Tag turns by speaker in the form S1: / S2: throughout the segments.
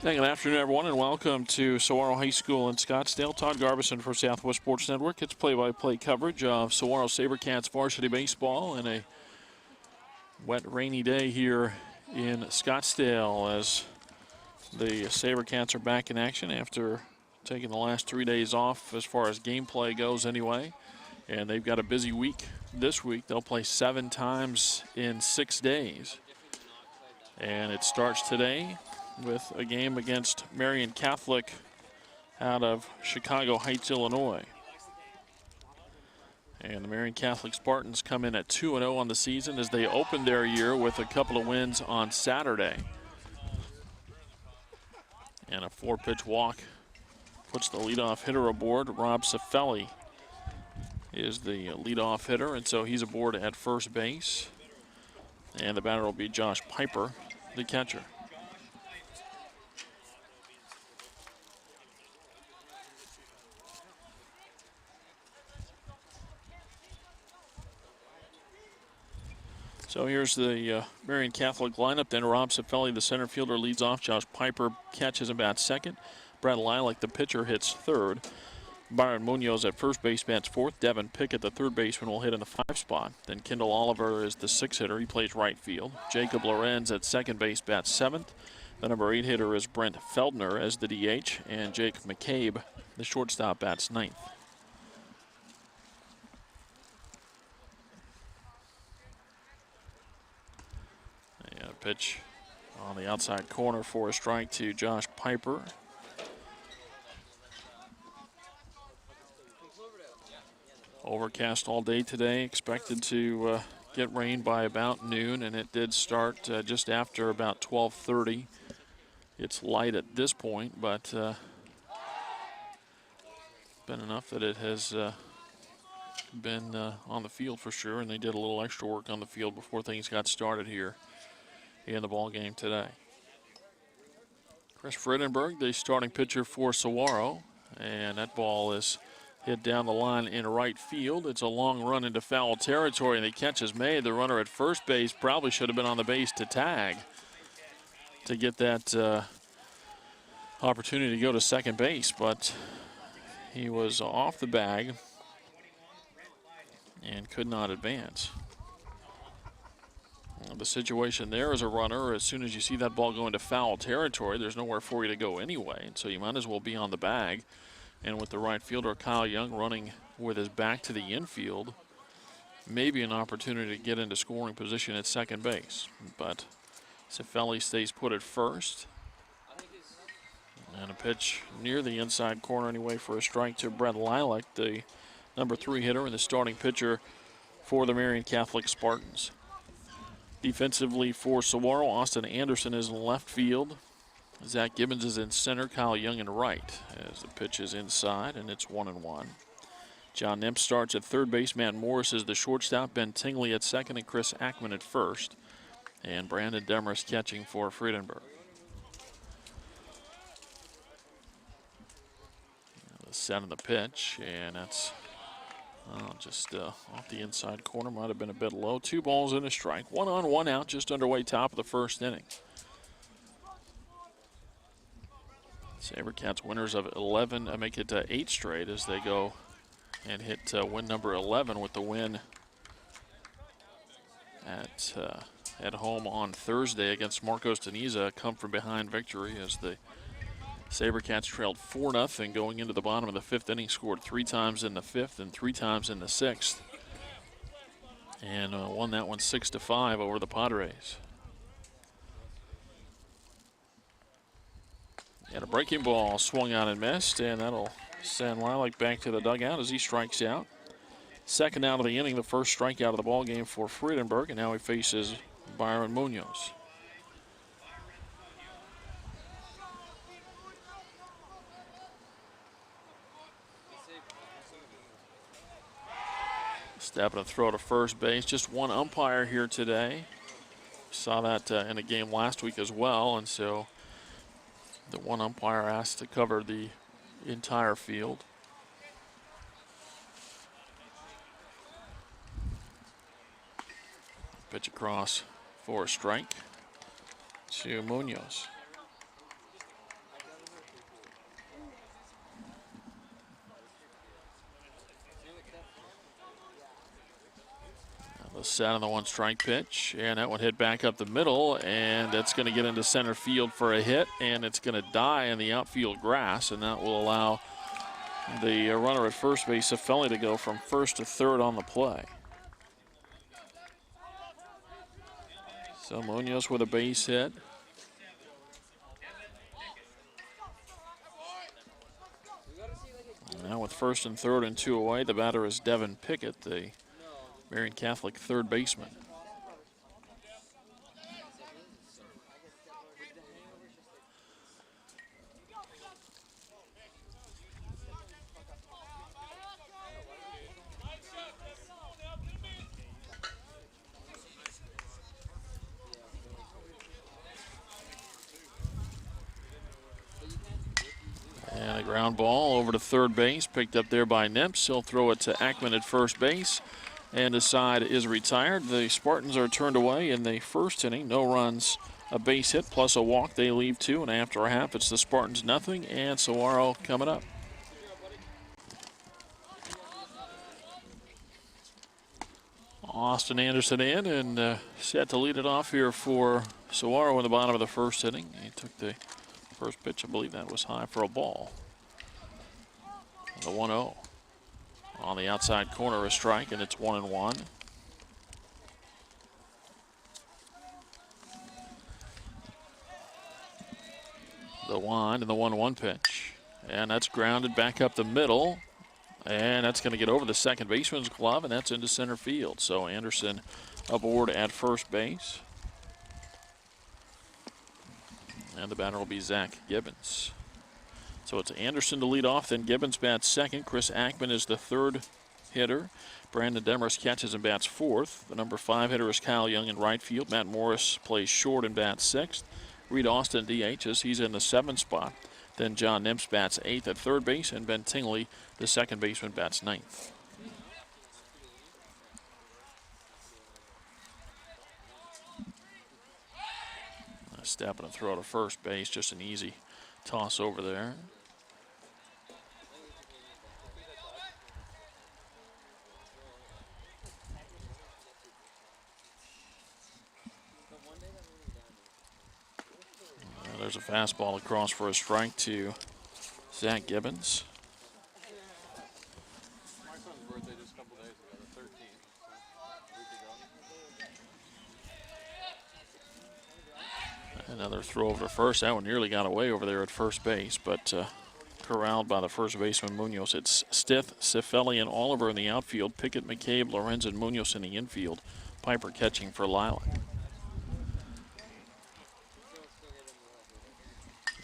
S1: Good afternoon, everyone, and welcome to Saguaro High School in Scottsdale. Todd Garbison for Southwest Sports Network. It's play-by-play coverage of Saguaro SaberCats varsity baseball in a wet, rainy day here in Scottsdale as the SaberCats are back in action after taking the last 3 days off as far as gameplay goes anyway. And they've got a busy week this week. They'll play 7 times in 6 days. And it starts today with a game against Marian Catholic out of Chicago Heights, Illinois. And the Marian Catholic Spartans come in at 2-0 on the season as they opened their year with a couple of wins on Saturday. And a 4-pitch walk puts the leadoff hitter aboard. Rob Cifelli is the leadoff hitter, and so he's aboard at first base. And the batter will be Josh Piper, the catcher. So here's the Marian Catholic lineup. Then Rob Cifelli, the center fielder, leads off. Josh Piper catches and bats second. Brad Lilac, the pitcher, hits third. Byron Munoz at first base bats fourth. Devin Pickett, the third baseman, will hit in the 5 spot. Then Kendall Oliver is the 6 hitter. He plays right field. Jacob Lorenz at second base bats 7th. The number 8 hitter is Brent Feldner as the DH. And Jake McCabe, the shortstop, bats 9th. And a pitch on the outside corner for a strike to Josh Piper. Overcast all day today, expected to get rain by about noon, and it did start just after about 12:30. It's light at this point, but been enough that it has been on the field for sure, and they did a little extra work on the field before things got started here in the ball game today. Chris Friedenberg, the starting pitcher for Saguaro, and that ball is hit down the line in right field. It's a long run into foul territory, and the catch is made. The runner at first base probably should have been on the base to tag to get that opportunity to go to second base, but he was off the bag and could not advance. The situation there as a runner, as soon as you see that ball go into foul territory, there's nowhere for you to go anyway, and so you might as well be on the bag. And with the right fielder, Kyle Young, running with his back to the infield, maybe an opportunity to get into scoring position at second base. But Cifelli stays put at first. And a pitch near the inside corner anyway for a strike to Brett Lilac, the number 3 hitter and the starting pitcher for the Marian Catholic Spartans. Defensively for Saguaro, Austin Anderson is in left field. Zach Gibbons is in center, Kyle Young in right as the pitch is inside, and it's 1-1. John Nemp starts at third base. Matt Morris is the shortstop. Ben Tingley at second, and Chris Ackman at first. And Brandon Demers catching for Friedenberg. The set of the pitch, and that's just off the inside corner. Might have been a bit low. 2 balls and a strike. 1 on, 1 out, just underway, top of the first inning. SaberCats winners of 11 make it 8 straight as they go and hit win number 11 with the win at home on Thursday against Marcos Deniza. Come from behind victory as the SaberCats trailed 4-0 going into the bottom of the 5th inning, scored 3 times in the 5th and 3 times in the 6th, and won that one 6-5 over the Padres. And a breaking ball swung out and missed, and that'll send Lilac back to the dugout as he strikes out. Second out of the inning, the first strikeout of the ball game for Friedenberg, and now he faces Byron Munoz. Stepping a throw to first base. Just one umpire here today. Saw that in a game last week as well, and so the one umpire asked to cover the entire field. Pitch across for a strike to Munoz. Set on the 1-strike pitch, and that one hit back up the middle, and that's going to get into center field for a hit, and it's going to die in the outfield grass, and that will allow the runner at first base, Cifelli, to go from first to third on the play. So Munoz with a base hit. Now with first and third and 2 away, the batter is Devin Pickett, the Marian Catholic third baseman. And a ground ball over to third base, picked up there by Nips. He'll throw it to Ackman at first base, and his side is retired. The Spartans are turned away in the first inning. No runs, a base hit, plus a walk. They leave 2, and after a half, it's the Spartans nothing, and Saguaro coming up. Austin Anderson in and set to lead it off here for Saguaro in the bottom of the first inning. He took the first pitch, I believe that was high for a ball. The 1-0. On the outside corner, a strike, and it's 1-1. The wind and the 1-1 pitch. And that's grounded back up the middle. And that's going to get over the second baseman's glove, and that's into center field. So Anderson aboard at first base. And the batter will be Zach Gibbons. So it's Anderson to lead off, then Gibbons bats second. Chris Ackman is the third hitter. Brandon Demers catches and bats fourth. The number 5 hitter is Kyle Young in right field. Matt Morris plays short and bats sixth. Reed Austin DHs. He's in the 7th spot. Then John Nips bats 8th at third base, and Ben Tingley, the second baseman, bats 9th. A step and a throw to first base, just an easy toss over there. There's a fastball across for a strike to Zach Gibbons.
S2: My son's birthday just a couple days ago, the 13th.
S1: Another throw over to first. That one nearly got away over there at first base, but corralled by the first baseman Munoz. It's Stith, Cifelli, and Oliver in the outfield. Pickett, McCabe, Lorenz, and Munoz in the infield. Piper catching for Lilac.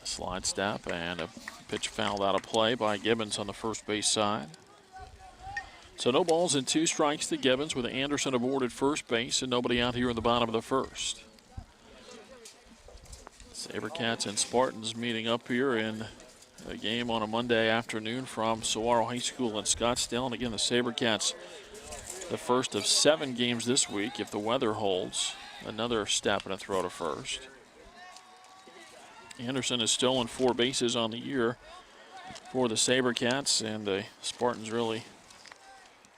S1: Slide step and a pitch fouled out of play by Gibbons on the first base side. So no balls and 2 strikes to Gibbons with Anderson aboard at first base and nobody out here in the bottom of the first. Sabercats and Spartans meeting up here in a game on a Monday afternoon from Saguaro High School in Scottsdale. And again, the Sabercats, the first of 7 games this week if the weather holds. Another step and a throw to first. Anderson has stolen 4 bases on the year for the Sabercats, and the Spartans really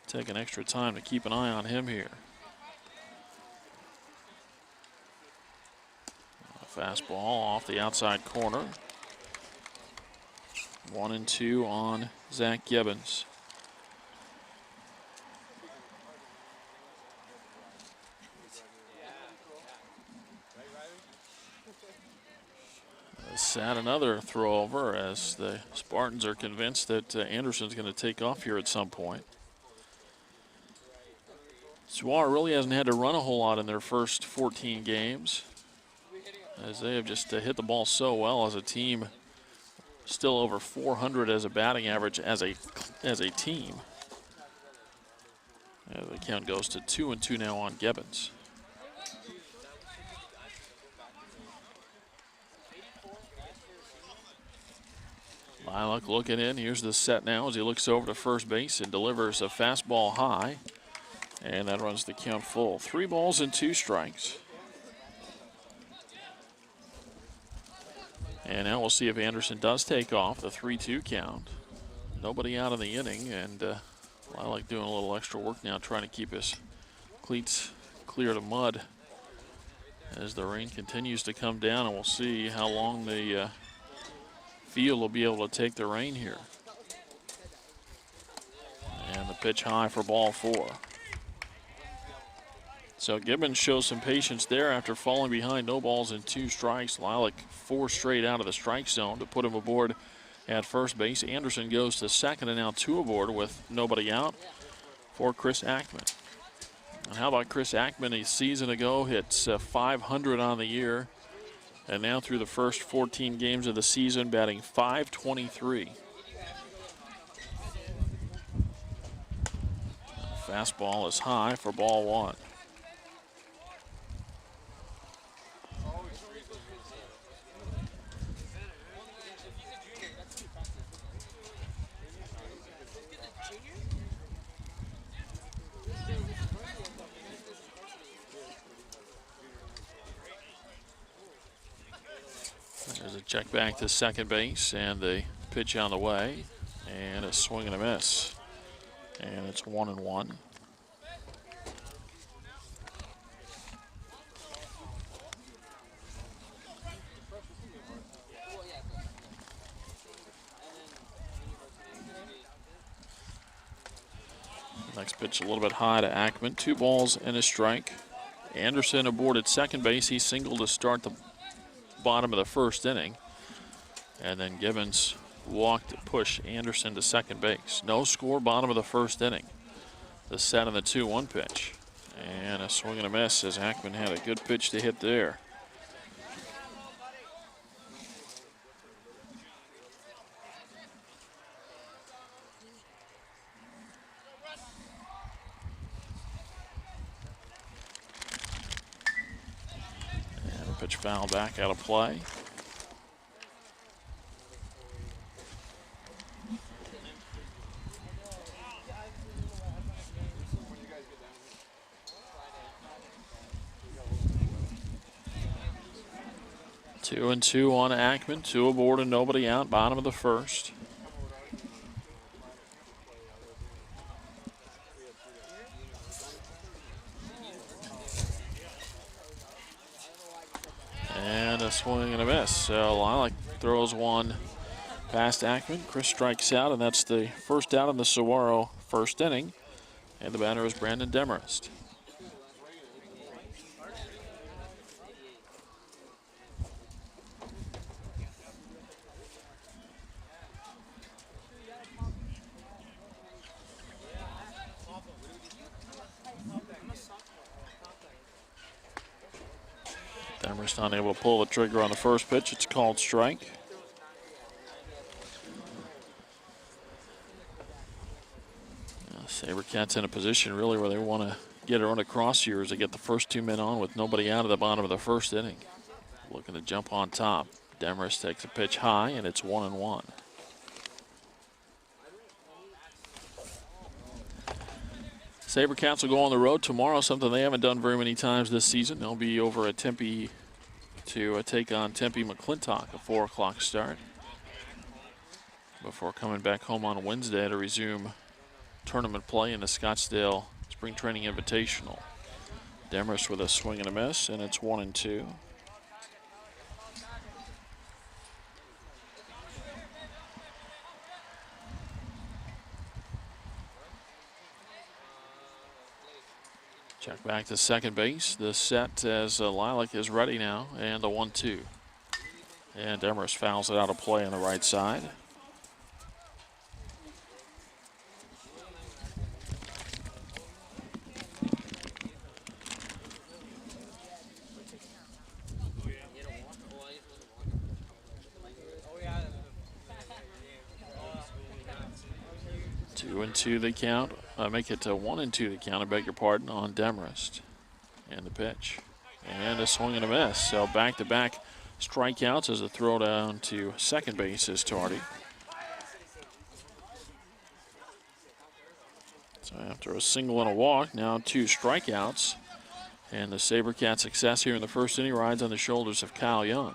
S1: taking extra time to keep an eye on him here. A fastball off the outside corner. 1-2 on Zach Gibbons. Set another throw over as the Spartans are convinced that Anderson's going to take off here at some point. Saguaro really hasn't had to run a whole lot in their first 14 games, as they have just hit the ball so well as a team. Still over 400 as a batting average as a team. The count goes to 2-2 now on Gibbons. Lilac looking in. Here's the set now as he looks over to first base and delivers a fastball high. And that runs the count full. 3 balls and 2 strikes. And now we'll see if Anderson does take off. The 3-2 count. Nobody out in the inning, and Lilac doing a little extra work now, trying to keep his cleats clear the mud as the rain continues to come down, and we'll see how long the field will be able to take the rain here. And the pitch high for ball 4. So Gibbons shows some patience there after falling behind, no balls and 2 strikes. Lilac 4 straight out of the strike zone to put him aboard at first base. Anderson goes to second, and now 2 aboard with nobody out for Chris Ackman. And how about Chris Ackman? A season ago hits 500 on the year, and now through the first 14 games of the season batting .523. Fastball is high for ball 1. There's a check back to second base, and the pitch on the way, and a swing and a miss. And it's 1-1. Next pitch a little bit high to Ackman. 2 balls and a strike. Anderson aboard at second base. He singled to start the bottom of the first inning. And then Gibbons walked to push Anderson to second base. No score, bottom of the first inning. The set on the 2-1 pitch. And a swing and a miss as Ackman had a good pitch to hit there. And a pitch foul back out of play. Two and 2 on Ackman. 2 aboard and nobody out. Bottom of the first. And a swing and a miss. So Lilac throws one past Ackman. Chris strikes out, and that's the first out in the Saguaro first inning. And the batter is Brandon Demarest. Demarest unable to pull the trigger on the first pitch. It's called strike. SaberCats in a position really where they want to get a run across here as they get the first 2 men on with nobody out at the bottom of the first inning. Looking to jump on top. Demarest takes a pitch high, and it's 1-1. SaberCats will go on the road tomorrow, something they haven't done very many times this season. They'll be over at Tempe to take on Tempe McClintock, a 4 o'clock start, before coming back home on Wednesday to resume tournament play in the Scottsdale Spring Training Invitational. Demarest with a swing and a miss, and it's 1-2. Check back to second base. The set as Lilac is ready now, and the 1-2. And Demarest fouls it out of play on the right side. Two and two the count. Make it to 1-2 the count, I beg your pardon, on Demarest. And the pitch. And a swing and a miss. So back-to-back strikeouts as a throw down to second base is Tardy. So after a single and a walk, now 2 strikeouts. And the SaberCats success here in the first inning rides on the shoulders of Kyle Young.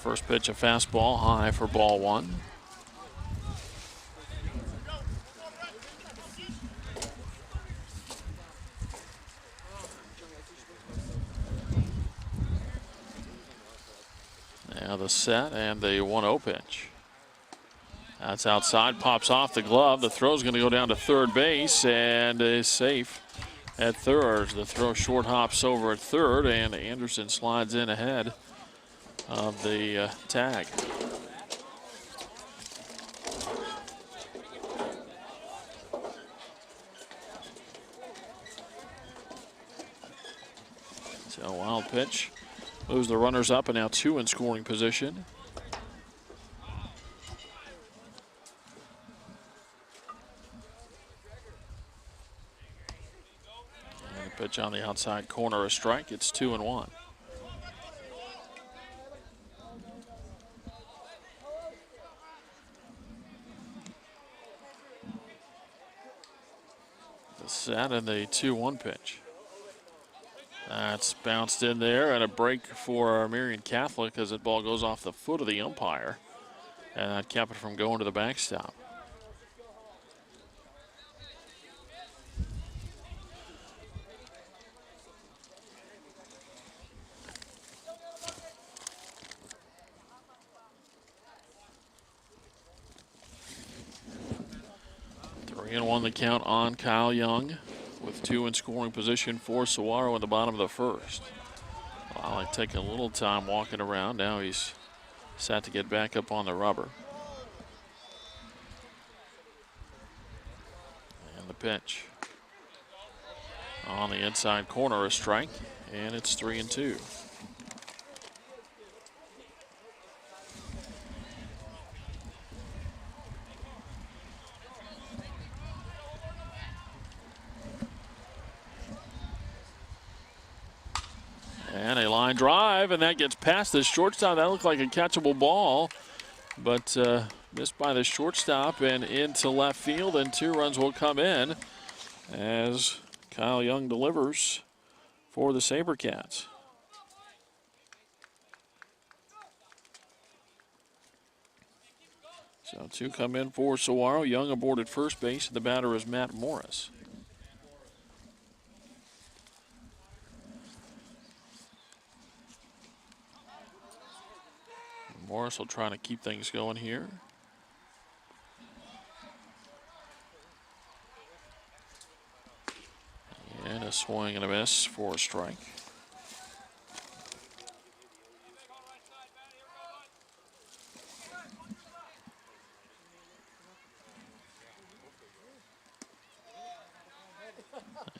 S1: First pitch, a fastball high for ball one. Now the set and the 1-0 pitch. That's outside, pops off the glove. The throw's going to go down to third base and is safe at third. The throw short hops over at third, and Anderson slides in ahead of the tag. So wild pitch moves the runners up, and now two in scoring position. And a pitch on the outside corner, a strike. It's 2-1. The set and the 2-1 pitch. That's bounced in there, and a break for Marian Catholic as that ball goes off the foot of the umpire. And that kept it from going to the backstop. Three and one the count on Kyle Young, with two in scoring position for Saguaro in the bottom of the first. Well, taking a little time walking around. Now he's set to get back up on the rubber. And the pitch. On the inside corner, a strike, and it's 3-2. And a line drive, and that gets past the shortstop. That looked like a catchable ball, but missed by the shortstop and into left field, and 2 runs will come in as Kyle Young delivers for the SaberCats. So 2 come in for Saguaro. Young aboard at first base, and the batter is Matt Morris. Morris will try to keep things going here. And a swing and a miss for a strike.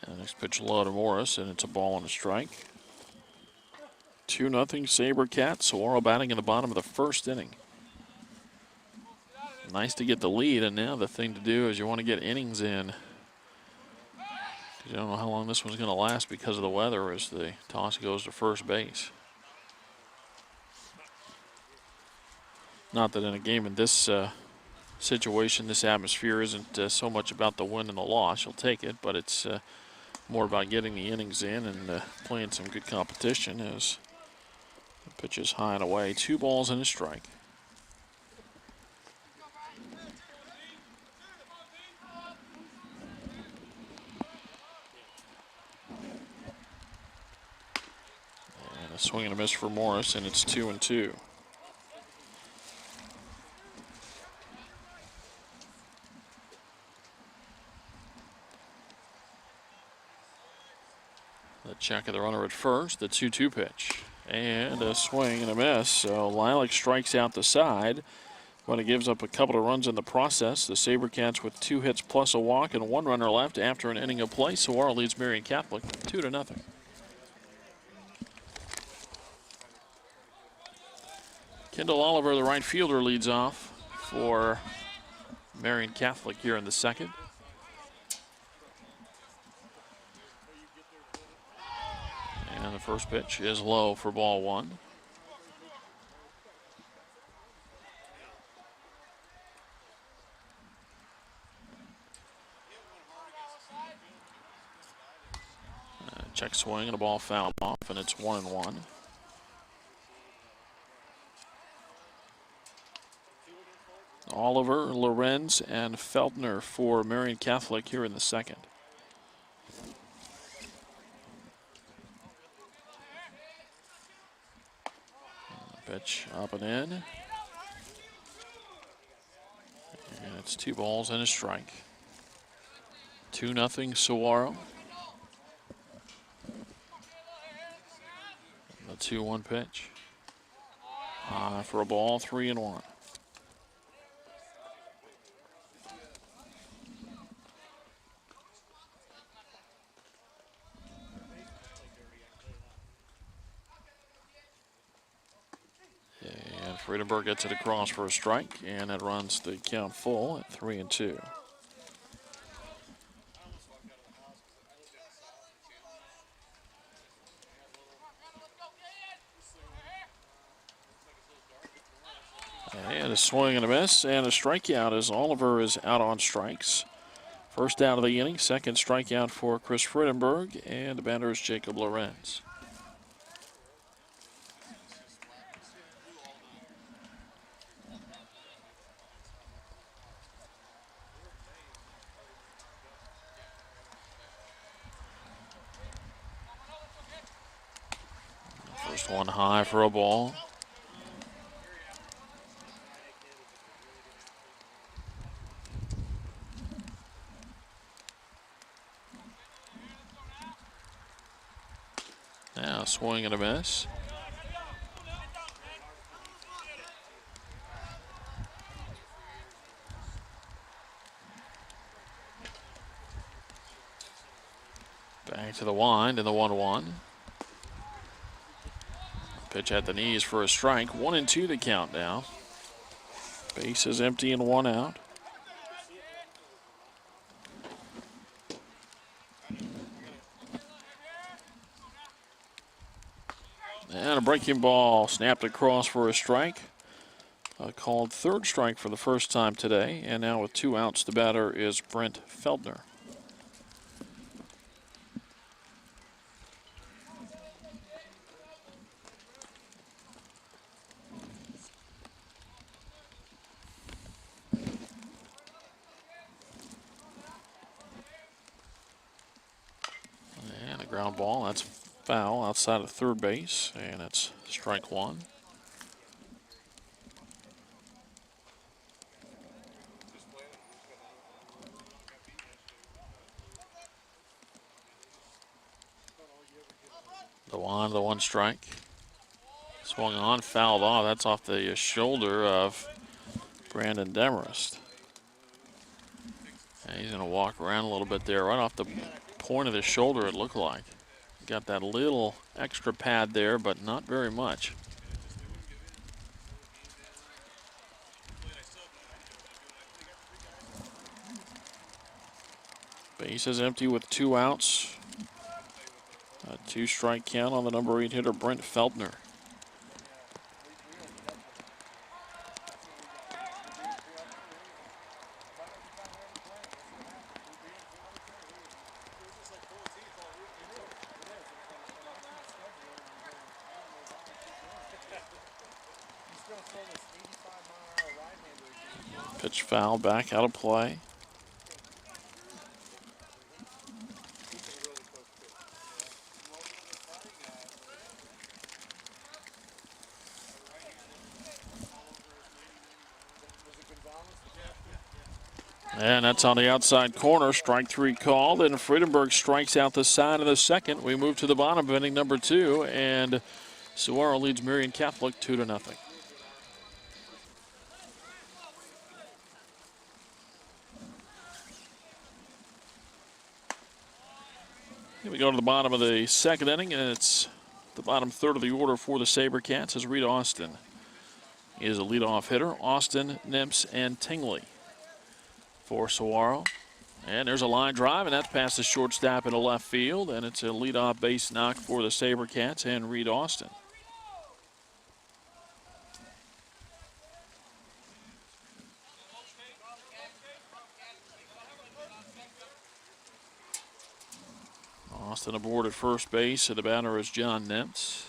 S1: And the next pitch low to Morris, and it's a ball and a strike. 2-0 SaberCats. Saguaro batting in the bottom of the first inning. Nice to get the lead, and now the thing to do is you want to get innings in. You don't know how long this one's going to last because of the weather as the toss goes to first base. Not that in a game in this situation, this atmosphere isn't so much about the win and the loss. You'll take it, but it's more about getting the innings in and playing some good competition as the pitch is high and away. 2 balls and a strike. And a swing and a miss for Morris, and it's 2-2. The check of the runner at first, the 2-2 pitch. And a swing and a miss. So Lilac strikes out the side, but it gives up a couple of runs in the process. The SaberCats with 2 hits plus a walk and 1 runner left after an inning of play. Saguaro leads Marian Catholic 2-0. Kendall Oliver, the right fielder, leads off for Marian Catholic here in the second. And the first pitch is low for ball 1. Check swing and a ball fouled off, and it's 1-1. Oliver, Lorenz, and Feltner for Marian Catholic here in the second. Pitch up and in. And it's 2 balls and a strike. 2-0 Saguaro. The 2-1 pitch. High for a ball, 3-1. And Friedenberg gets it across for a strike, and it runs the count full at 3-2. And a swing and a miss, and a strikeout as Oliver is out on strikes. First out of the inning, second strikeout for Chris Friedenberg, and the batter is Jacob Lorenz. First one high for a ball. Now swing and a miss. Back to the wind and the 1-1. Pitch at the knees for a strike. 1-2 the count now. Base is empty and 1 out. And a breaking ball snapped across for a strike. Called third strike for the first time today. And now with 2 outs, the batter is Brent Feltner. And a ground ball. That's foul outside of third base. And it's strike 1. The 1 strike. Swung on, fouled off. That's off the shoulder of Brandon Demarest. And he's going to walk around a little bit there, right off the point of the shoulder, it looked like. Got that little extra pad there, but not very much. Base is empty with 2 outs. A 2-strike count on the number 8 hitter, Brent Feltner. Pitch foul, back out of play. And that's on the outside corner. Strike 3 called, and Friedenberg strikes out the side of the second. We move to the bottom of inning number 2, and Saguaro leads Marian Catholic 2-0. Here we go to the bottom of the second inning, and it's the bottom third of the order for the SaberCats as Reed Austin is a leadoff hitter. Austin, Nimps, and Tingley for Saguaro. And there's a line drive, and that's past the shortstop into left field, and it's a leadoff base knock for the SaberCats and Reed Austin. Austin aboard at first base, and the batter is John Nimps.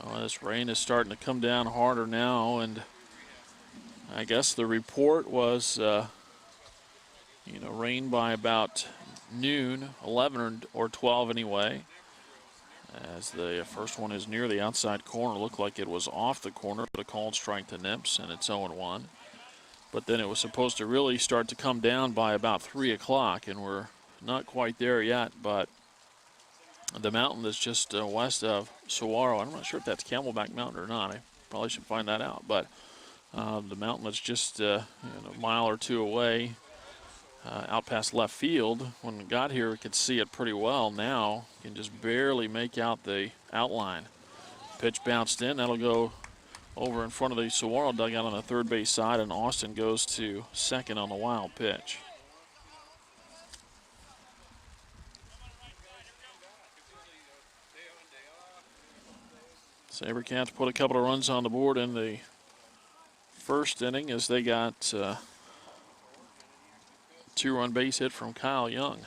S1: Well, this rain is starting to come down harder now, and I guess the report was, rain by about noon, 11 or 12 anyway. As the first one is near the outside corner, looked like it was off the corner, but a called strike to Nips, and it's 0-1. But then it was supposed to really start to come down by about 3 o'clock, and we're not quite there yet. But the mountain that's just west of Saguaro, I'm not sure if that's Camelback Mountain or not. I probably should find that out. But the mountain that's just a mile or two away, out past left field. When we got here, we could see it pretty well. Now, you can just barely make out the outline. Pitch bounced in. That'll go over in front of the Saguaro dugout on the third base side, and Austin goes to second on the wild pitch. SaberCats put a couple of runs on the board in the first inning as they got a two-run base hit from Kyle Young.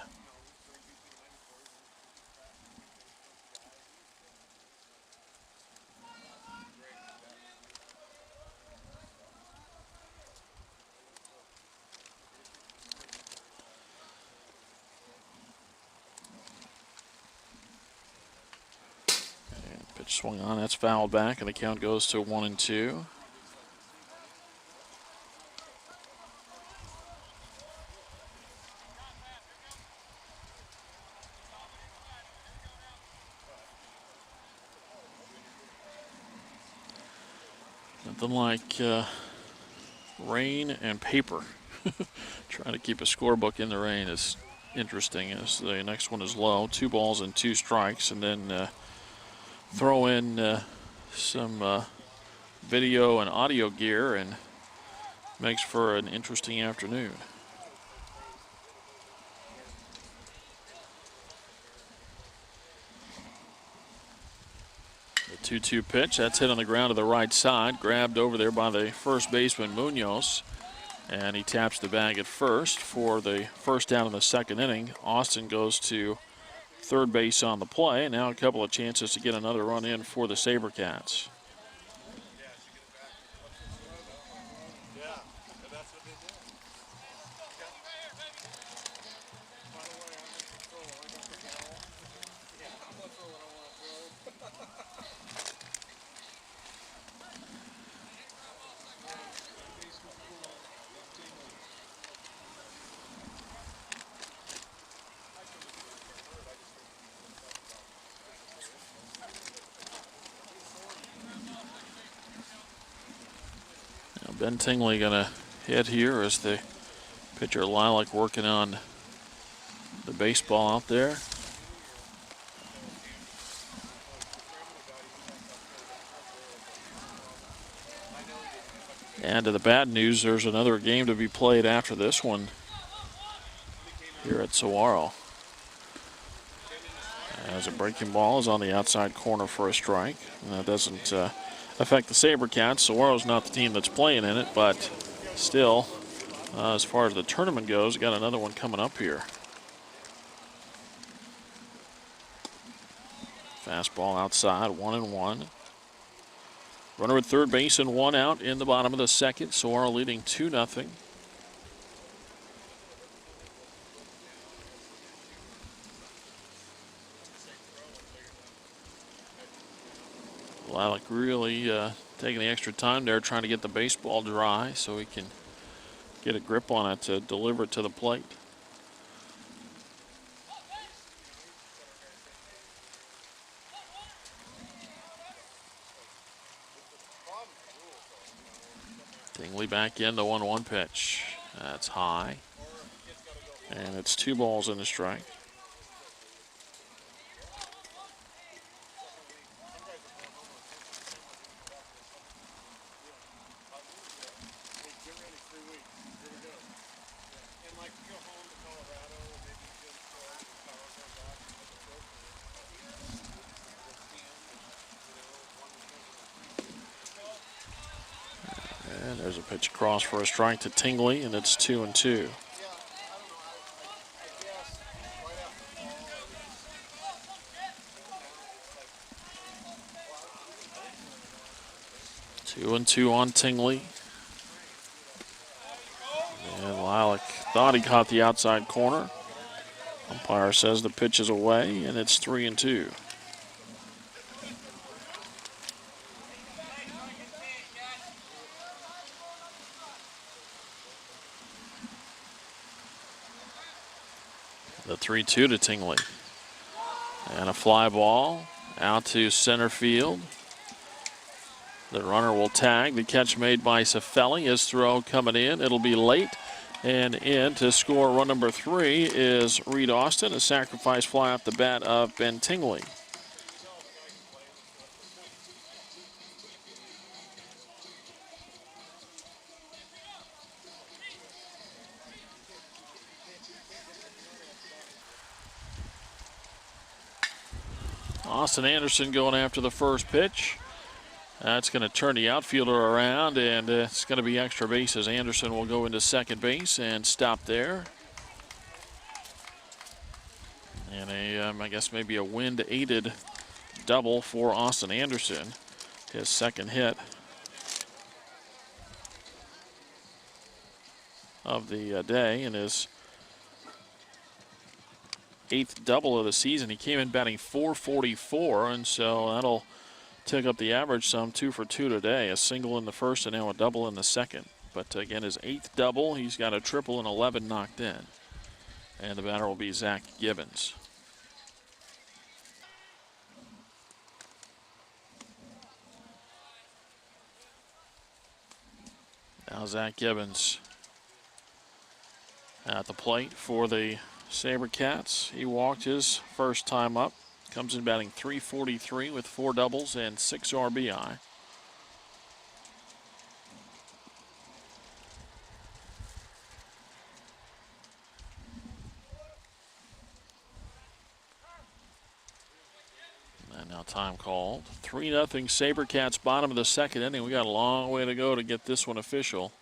S1: Swung on, that's fouled back, and the count goes to 1-2. Nothing like rain and paper. Trying to keep a scorebook in the rain is interesting, as the next one is low. 2 balls and 2 strikes, and then throw in some video and audio gear, and makes for an interesting afternoon. The 2-2 pitch, that's hit on the ground to the right side, grabbed over there by the first baseman Munoz, and he taps the bag at first for the first down in the second inning. Austin goes to third base on the play, and now a couple of chances to get another run in for the SaberCats. Ben Tingley going to hit here as the pitcher Lilac working on the baseball out there. And to the bad news, there's another game to be played after this one here at Saguaro. As a breaking ball is on the outside corner for a strike. And that doesn't affect the SaberCats. Saguaro's not the team that's playing in it, but still, as far as the tournament goes, got another one coming up here. Fastball outside, 1-1. Runner at third base and 1 out in the bottom of the second. Saguaro leading 2-0. Lilac really taking the extra time there, trying to get the baseball dry so he can get a grip on it to deliver it to the plate. Tingley back in, the 1-1 pitch. That's high. And it's 2 balls and a strike. And there's a pitch across for a strike to Tingley, and it's 2-2. 2-2 on Tingley. And Lilac thought he caught the outside corner. Umpire says the pitch is away, and it's 3-2. The 3-2 to Tingley. And a fly ball out to center field. The runner will tag. The catch made by Cifelli. His throw coming in. It'll be late. And in to score run number 3 is Reed Austin. A sacrifice fly off the bat of Ben Tingley. Austin Anderson going after the first pitch. That's going to turn the outfielder around, and it's going to be extra bases. Anderson will go into second base and stop there. And I guess maybe a wind-aided double for Austin Anderson. His second hit of the day, and his 8th double of the season. He came in batting .444, and so that'll tick up the average some. 2 for 2 today. A single in the first and now a double in the second. But again, his 8th double. He's got a triple and 11 knocked in. And the batter will be Zach Gibbons. Now Zach Gibbons at the plate for the SaberCats. He walked his first time up. Comes in batting .343 with 4 doubles and 6 RBI. And now time called. 3-0 SaberCats, bottom of the second inning. We got a long way to go to get this one official.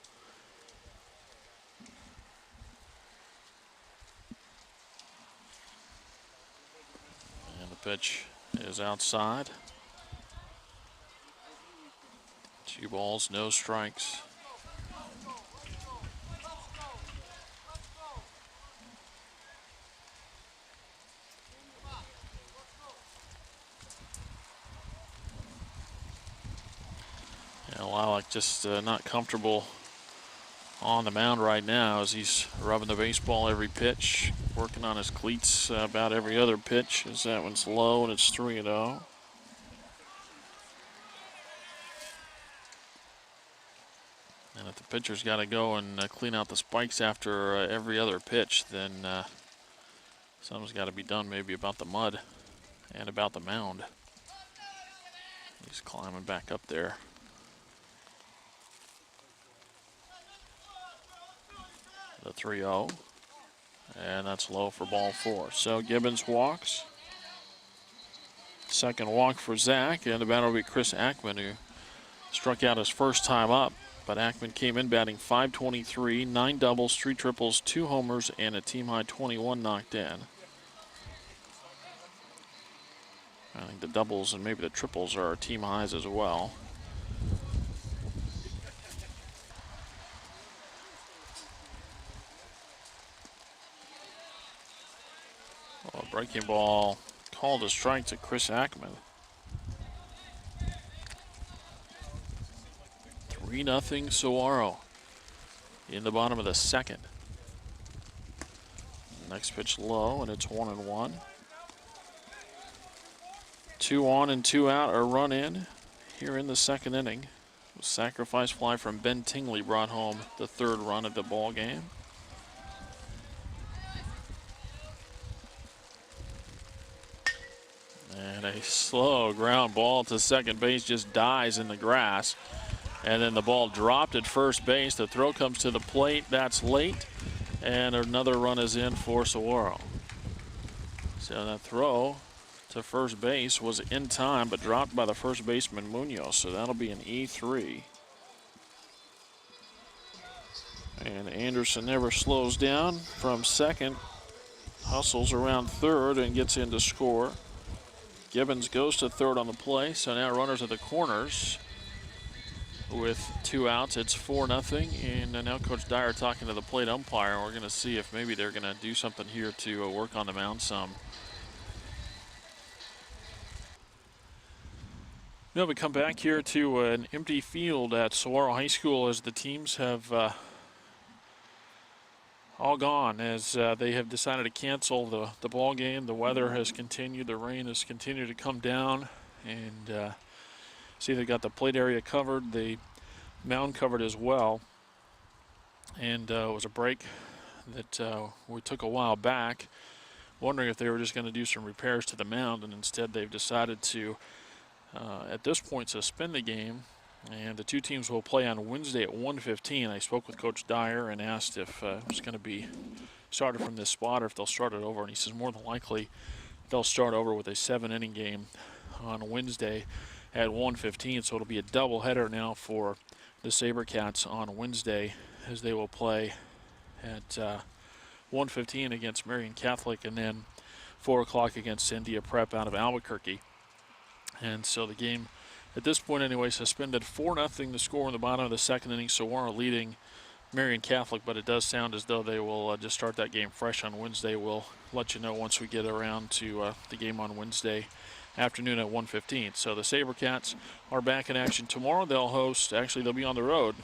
S1: Pitch is outside. 2 balls, no strikes. Yeah, Lilac just not comfortable on the mound right now as he's rubbing the baseball every pitch, working on his cleats about every other pitch as that one's low and it's 3-0. And if the pitcher's got to go and clean out the spikes after every other pitch, then something's got to be done maybe about the mud and about the mound. He's climbing back up there. The 3-0, and that's low for ball 4. So Gibbons walks. Second walk for Zach, and the batter will be Chris Ackman, who struck out his first time up. But Ackman came in batting .523, 9 doubles, 3 triples, 2 homers, and a team-high 21 knocked in. I think the doubles and maybe the triples are team highs as well. Breaking ball called a strike to Chris Ackman. 3-0 Saguaro in the bottom of the second. Next pitch low, and it's 1-1. 2 on and 2 out, a run in here in the second inning. Sacrifice fly from Ben Tingley brought home the 3rd run of the ball game. And a slow ground ball to second base just dies in the grass. And then the ball dropped at first base. The throw comes to the plate. That's late. And another run is in for Saguaro. So that throw to first base was in time, but dropped by the first baseman Munoz. So that'll be an E3. And Anderson never slows down from second. Hustles around third and gets in to score. Gibbons goes to third on the play, so now runners at the corners. with 2 outs. It's 4-0, and now Coach Dyer talking to the plate umpire. We're going to see if maybe they're going to do something here to work on the mound some. Now we come back here to an empty field at Saguaro High School as the teams have all gone, as they have decided to cancel the ball game. The weather has continued. The rain has continued to come down, and see they got the plate area covered, the mound covered as well. And it was a break that we took a while back, wondering if they were just going to do some repairs to the mound, and instead they've decided to at this point suspend the game, and the two teams will play on Wednesday at 1:15. I spoke with Coach Dyer and asked if it was going to be started from this spot or if they'll start it over, and he says more than likely they'll start over with a 7-inning game on Wednesday at 1:15. So it'll be a doubleheader now for the SaberCats on Wednesday, as they will play at 1:15 against Marian Catholic, and then 4 o'clock against India Prep out of Albuquerque. And so the game, at this point anyway, suspended. 4-0 the score in the bottom of the second inning. Saguaro leading Marian Catholic, but it does sound as though they will just start that game fresh on Wednesday. We'll let you know once we get around to the game on Wednesday afternoon at 1:15. So the SaberCats are back in action tomorrow. They'll host, actually they'll be on the road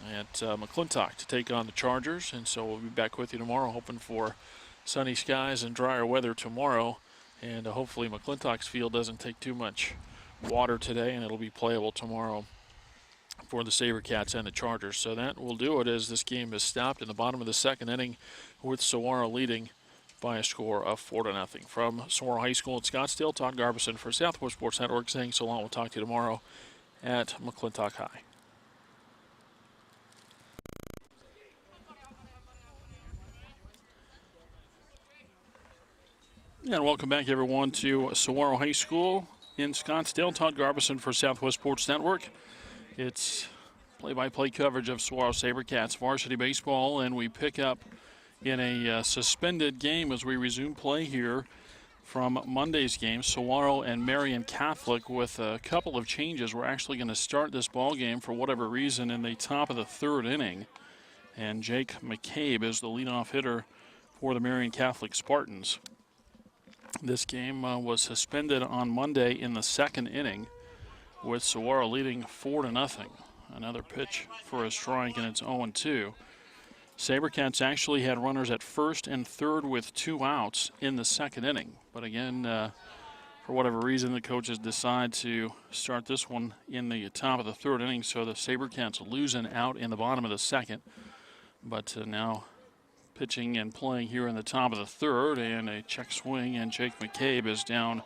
S1: at McClintock to take on the Chargers. And so we'll be back with you tomorrow, hoping for sunny skies and drier weather tomorrow. And hopefully McClintock's field doesn't take too much water today, and it'll be playable tomorrow for the SaberCats and the Chargers. So that will do it, as this game is stopped in the bottom of the second inning with Saguaro leading by a score of 4-0. From Saguaro High School in Scottsdale, Todd Garbison for Southwest Sports Network saying so long. We'll talk to you tomorrow at McClintock High. And welcome back, everyone, to Saguaro High School in Scottsdale. Todd Garbison for Southwest Sports Network. It's play-by-play coverage of Saguaro SaberCats varsity baseball, and we pick up in a suspended game as we resume play here from Monday's game. Saguaro and Marian Catholic with a couple of changes. We're actually going to start this ball game for whatever reason in the top of the third inning, and Jake McCabe is the leadoff hitter for the Marian Catholic Spartans. This game was suspended on Monday in the second inning, with Saguaro leading 4-0. Another pitch for a strike, and it's 0-2. SaberCats actually had runners at first and third with 2 outs in the second inning. But again, for whatever reason, the coaches decide to start this one in the top of the third inning, so the SaberCats lose an out in the bottom of the second. But now pitching and playing here in the top of the third, and a check swing, and Jake McCabe is down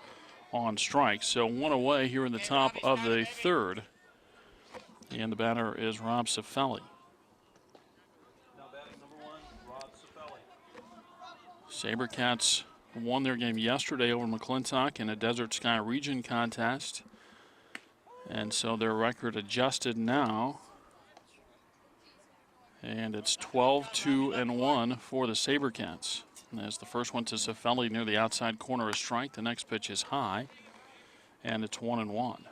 S1: on strike. So one away here in the top of the third, and the batter is Rob Cifelli.
S2: Now batting number 1, Rob Cifelli.
S1: SaberCats won their game yesterday over McClintock in a Desert Sky Region contest, and so their record adjusted now, and it's 12-2-1 for the SaberCats. And as the first one to Cifelli near the outside corner is strike, the next pitch is high, and it's 1-1.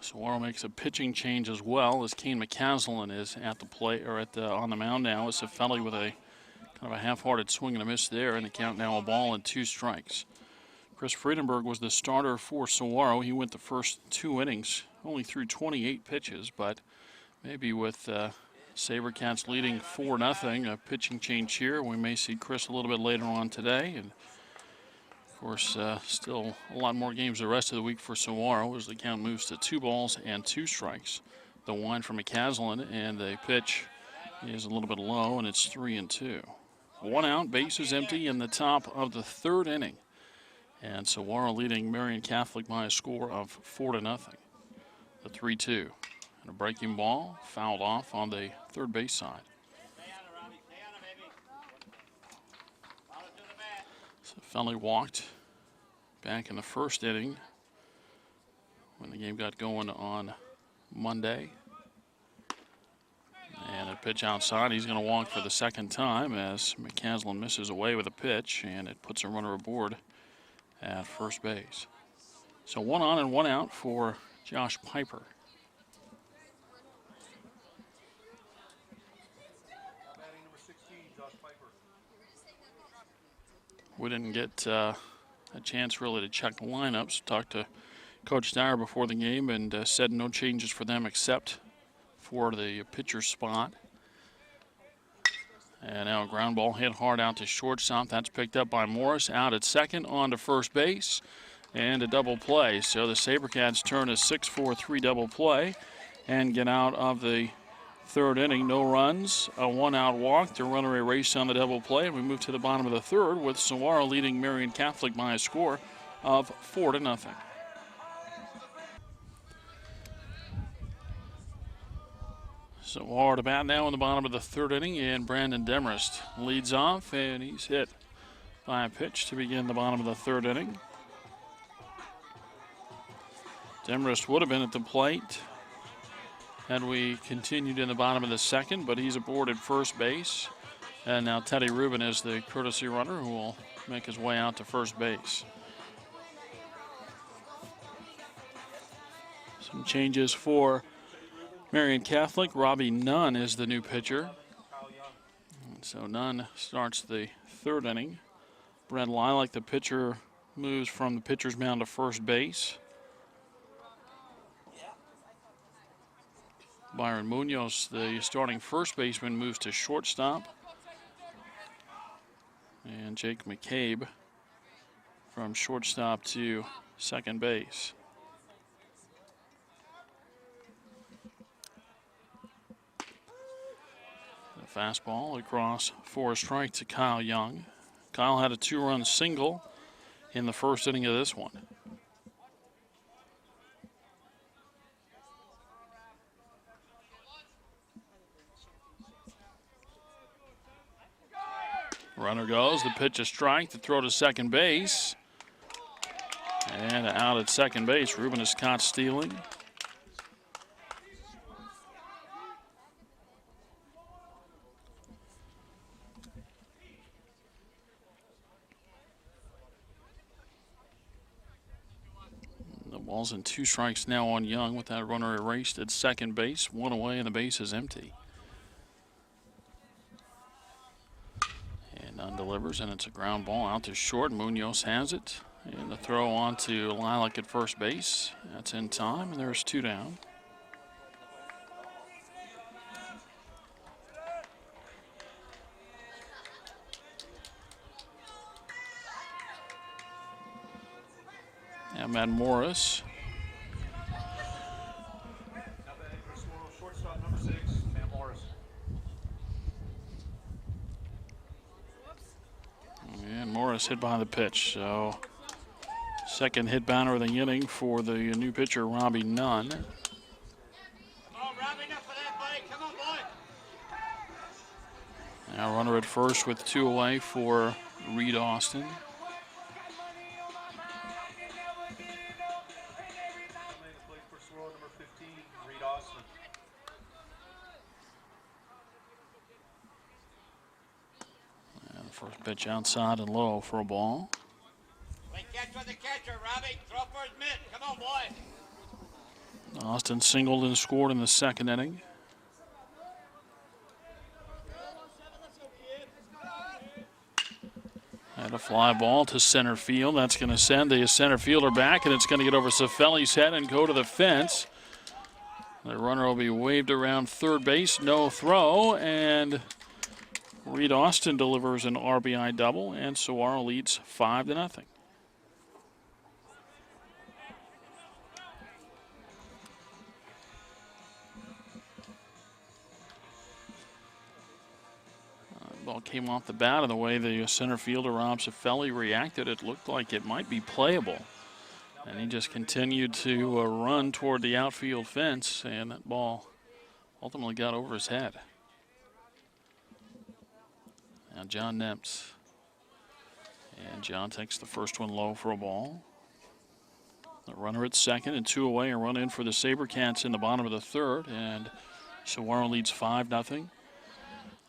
S1: Saguaro makes a pitching change as well, as Kane McCaslin is at the plate, or on the mound now, as Cifelli with a kind of a half-hearted swing and a miss there, and the count now a ball and 2 strikes. Chris Friedenberg was the starter for Saguaro. He went the first 2 innings, only threw 28 pitches, but maybe with SaberCats leading 4-0, a pitching change here. We may see Chris a little bit later on today. And of course, still a lot more games the rest of the week for Saguaro as the count moves to 2 balls and 2 strikes. The wind from McCaslin, and the pitch is a little bit low, and it's 3-2. 1 out, base is empty in the top of the third inning. And Saguaro leading Marian Catholic by a score of 4-0. The 3-2. And a breaking ball fouled off on the third base side. Cifelli walked back in the first inning when the game got going on Monday. And a pitch outside. He's going to walk for the second time as McCaslin misses away with a pitch, and it puts a runner aboard at first base. So 1 on and 1 out for Josh Piper.
S2: Batting number 16, Josh Piper.
S1: We didn't get a chance really to check the lineups. Talked to Coach Dyer before the game and said no changes for them except for the pitcher spot. And now a ground ball hit hard out to shortstop. That's picked up by Morris. Out at second, on to first base, and a double play. So the SaberCats turn a 6-4-3 double play and get out of the third inning. No runs, a 1-out walk. The runner erased on the double play. And we move to the bottom of the third with Saguaro leading Marian Catholic by a score of 4-0. Saguaro to bat now in the bottom of the third inning, and Brandon Demarest leads off, and he's hit by a pitch to begin the bottom of the third inning. Demarest would have been at the plate had we continued in the bottom of the second, but he's aboard at first base. And now Teddy Rubin is the courtesy runner who will make his way out to first base. Some changes for Marian Catholic. Robbie Nunn is the new pitcher. And so Nunn starts the third inning. Brent Lilac, the pitcher, moves from the pitcher's mound to first base. Byron Munoz, the starting first baseman, moves to shortstop. And Jake McCabe from shortstop to second base. Fastball across for a strike to Kyle Young. Kyle had a 2-run single in the first inning of this one. Runner goes, the pitch a strike, the throw to second base. And out at second base, Ruben is caught stealing. Balls and 2 strikes now on Young with that runner erased at second base. 1 away and the base is empty. And Nunn delivers, and it's a ground ball out to short. Munoz has it. And the throw on to Lilac at first base. That's in time, and there's 2 down. Now Matt Morris.
S2: Shortstop number 6, Matt Morris.
S1: And Morris hit by the pitch. So second hit batter of the inning for the new pitcher, Robbie Nunn.
S3: Come on, Robbie, enough for that, buddy. Come on, boy.
S1: Now runner at first with 2 away for Reed Austin. First pitch outside and low for a ball.
S3: Wait, catch with the catcher, Robbie. Throw for his mitt. Come on, boy.
S1: Austin singled and scored in the second inning. And a fly ball to center field. That's going to send the center fielder back, and it's going to get over Cifelli's head and go to the fence. The runner will be waved around third base. No throw, and Reed Austin delivers an RBI double, and Saguaro leads 5-0. Ball came off the bat, and the way the center fielder Rob Cifelli reacted, it looked like it might be playable. And he just continued to run toward the outfield fence, and that ball ultimately got over his head. Now John Nemps. And John takes the first one low for a ball. The runner at second and 2 away, a run in for the SaberCats in the bottom of the third, and Saguaro leads 5-0.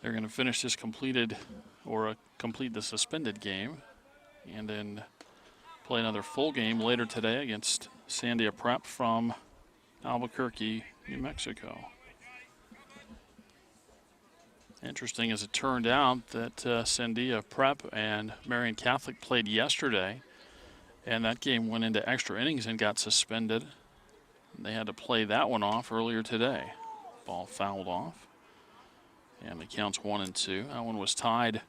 S1: They're going to finish this complete the suspended game, and then play another full game later today against Sandia Prep from Albuquerque, New Mexico. Interesting as it turned out that Sandia Prep and Marian Catholic played yesterday, and that game went into extra innings and got suspended. They had to play that one off earlier today. Ball fouled off, and the count's 1-2. That one was tied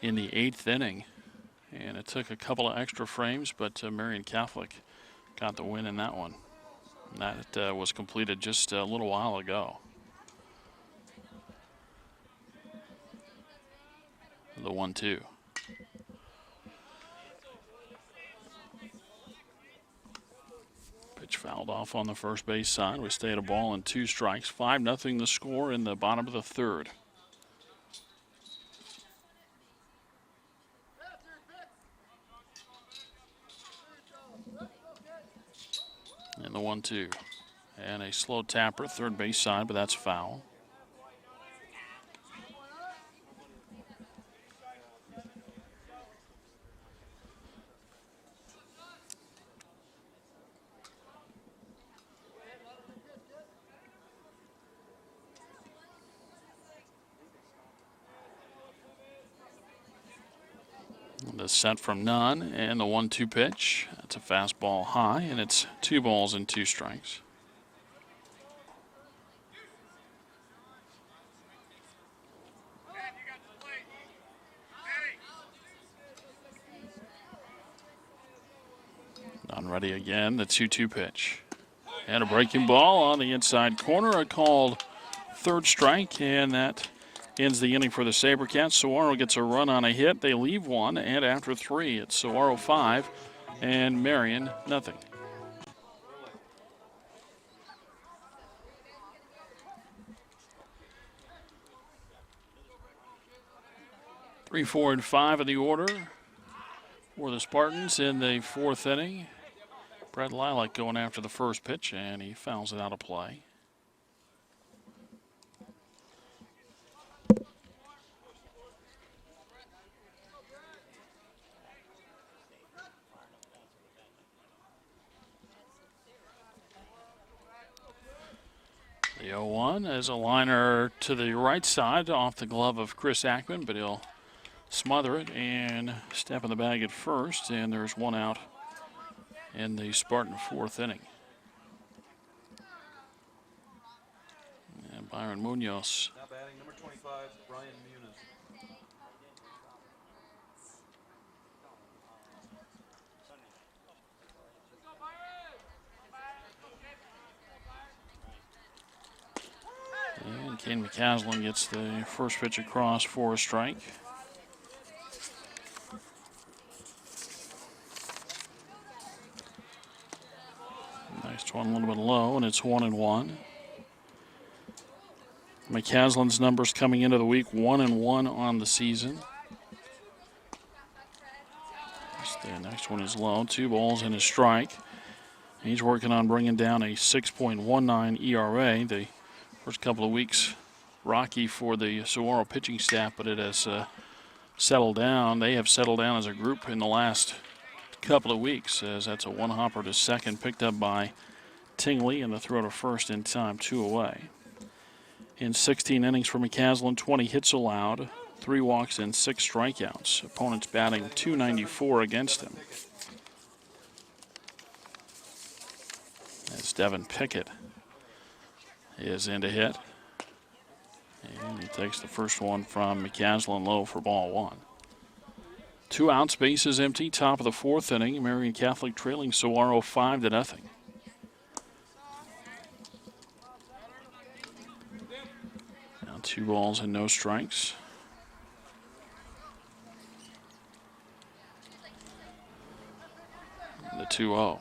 S1: in the 8th inning, and it took a couple of extra frames, but Marian Catholic got the win in that one. That was completed just a little while ago. The 1-2. Pitch fouled off on the first base side. We stay at a ball and 2 strikes. 5-0 the score in the bottom of the 3rd. And the 1-2. And a slow tapper, third base side, but that's foul. The set from none, and the 1-2 pitch. That's a fastball high, and it's 2 balls and 2 strikes. Not ready again, the 2-2 pitch. And a breaking ball on the inside corner, a called 3rd strike, and that ends the inning for the SaberCats. Saguaro gets a run on a hit. They leave 1, and after 3, it's Saguaro 5 and Marian nothing. Three, 4, and 5 of the order for the Spartans in the 4th inning. Brett Lilac going after the first pitch, and he fouls it out of play. The 0-1 is a liner to the right side off the glove of Chris Ackman, but he'll smother it and step in the bag at first, and there's 1 out in the Spartan 4th inning. And Byron Munoz.
S2: Now batting number 25, Brian Muniz.
S1: And Kane McCaslin gets the first pitch across for a strike. Next one a little bit low, and it's 1-1. McCaslin's numbers coming into the week 1-1 on the season. The next one is low, 2 balls and a strike. He's working on bringing down a 6.19 ERA. The first couple of weeks rocky for the Saguaro pitching staff, but it has settled down. They have settled down as a group in the last couple of weeks, as that's a 1-hopper to second picked up by Tingley, and the throw to first in time, 2 away. In 16 innings for McCaslin, 20 hits allowed, 3 walks and 6 strikeouts. Opponents batting .294 against him. As Devin Pickett is in to hit. And he takes the first one from McCaslin low for ball 1. 2 outs, base is empty, top of the 4th inning. Marian Catholic trailing Saguaro 5-0. Now 2 balls and no strikes. The 2-0.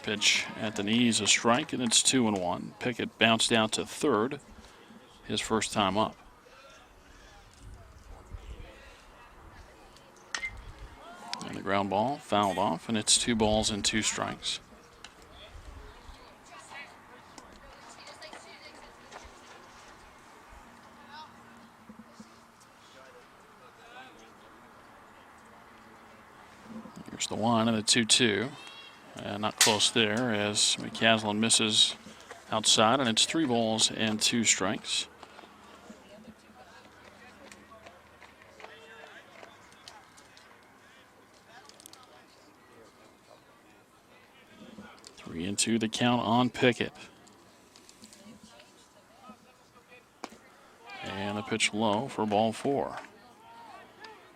S1: Pitch at the knees, a strike, and it's 2-1. Pickett bounced out to 3rd, his first time up. And the ground ball fouled off, and it's 2 balls and 2 strikes. Here's There's the 1 and the 2-2. And not close there as McCaslin misses outside, and it's 3 balls and 2 strikes. Three and 2 the count on Pickett. And a pitch low for ball 4.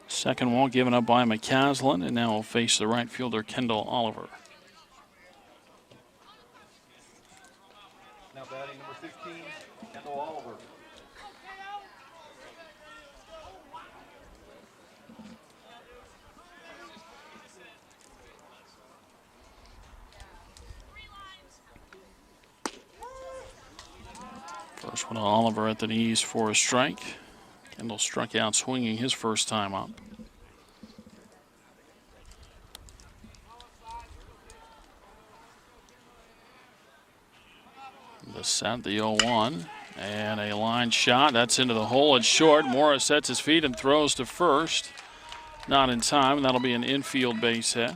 S1: Second wall given up by McCaslin, and now will face the right fielder Kendall Oliver.
S2: Now batting number 15, Kendall Oliver.
S1: First one on Oliver at the knees for a strike. Kendall struck out swinging his first time up. The set, the 0-1, and a line shot. That's into the hole. It's short. Morris sets his feet and throws to first. Not in time, and that'll be an infield base hit.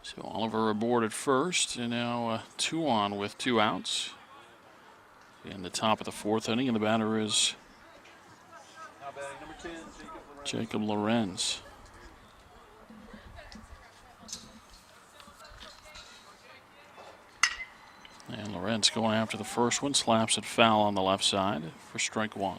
S1: So Oliver aboard at first, and now 2 on with 2 outs. In the top of the 4th inning, and the batter is
S2: Now batting number 10,
S1: Jacob Lorenz. And Lorenz going after the first one, slaps it foul on the left side for strike 1.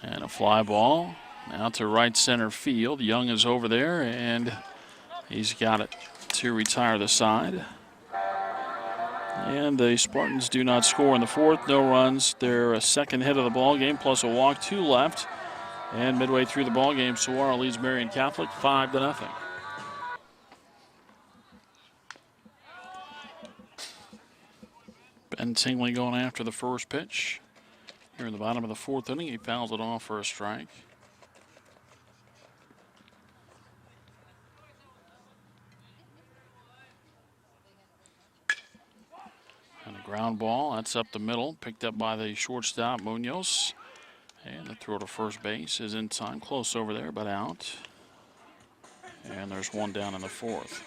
S1: And a fly ball out to right center field. Young is over there, and he's got it to retire the side. And the Spartans do not score in the 4th. No runs. Their second hit of the ball game, plus a walk, 2 left. And midway through the ball game, Saguaro leads Marian Catholic 5-0. Ben Tingley going after the first pitch. Here in the bottom of the 4th inning, he fouls it off for a strike. And a ground ball, that's up the middle, picked up by the shortstop, Munoz. And the throw to first base is in time, close over there, but out. And there's 1 down in the 4th.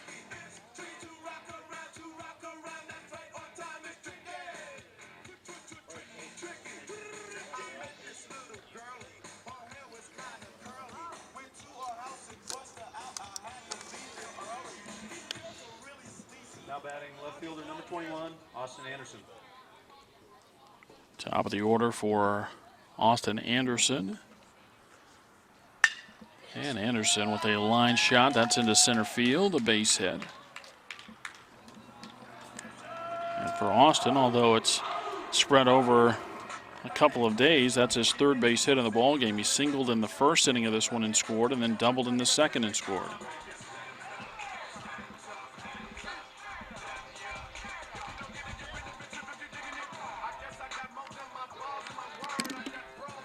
S2: Now batting left fielder number 21, Austin Anderson.
S1: Top of the order for Austin Anderson. And Anderson with a line shot. That's into center field, a base hit. And for Austin, although it's spread over a couple of days, that's his 3rd base hit in the ball game. He singled in the 1st inning of this one and scored, and then doubled in the 2nd and scored.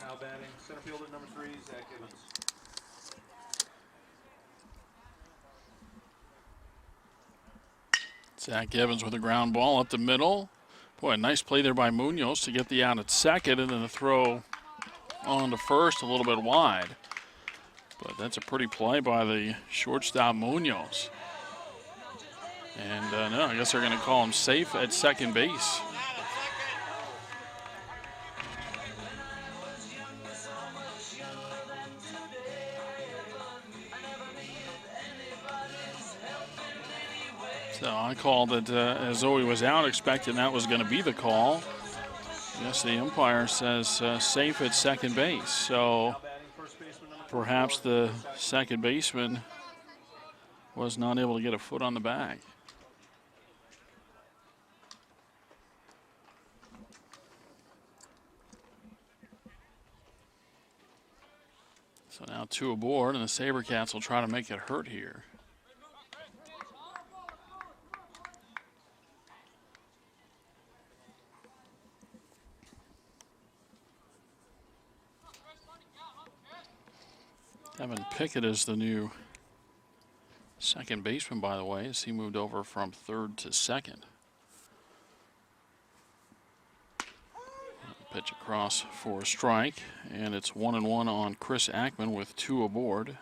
S2: Now batting center fielder number 3, Zach Evans.
S1: Zach Evans with a ground ball up the middle. Boy, a nice play there by Munoz to get the out at second, and then the throw on to first a little bit wide. But that's a pretty play by the shortstop Munoz. And no, I guess they're going to call him safe at second base. So I called it as though he was out, expecting that was going to be the call. Yes, the umpire says safe at second base. So perhaps the second baseman was not able to get a foot on the bag. So now 2 aboard, and the SaberCats will try to make it hurt here. Evan Pickett is the new second baseman, by the way, as he moved over from third to second. Pitch across for a strike, and it's 1-1 on Chris Ackman with 2 aboard.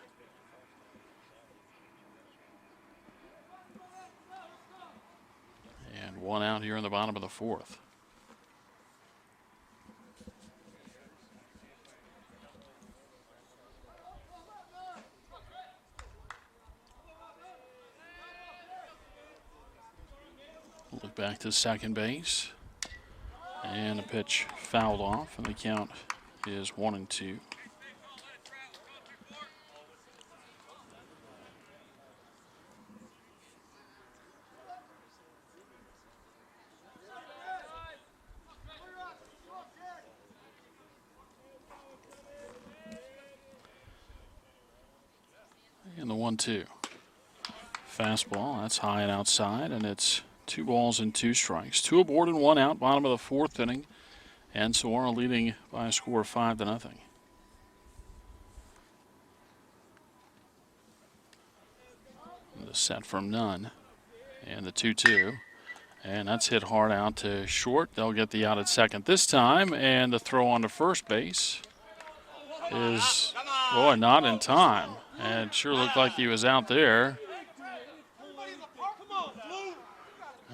S1: And 1 out here in the bottom of the 4th. Look back to second base. And the pitch fouled off, and the count is 1-2. And the 1-2. Fastball, that's high and outside, and it's 2 balls and 2 strikes. 2 aboard and 1 out, bottom of the 4th inning. And Saguaro leading by a score of 5-0. The set from none. And the 2-2. And that's hit hard out to short. They'll get the out at second this time. And the throw on to first base is, boy, not in time. And it sure looked like he was out there.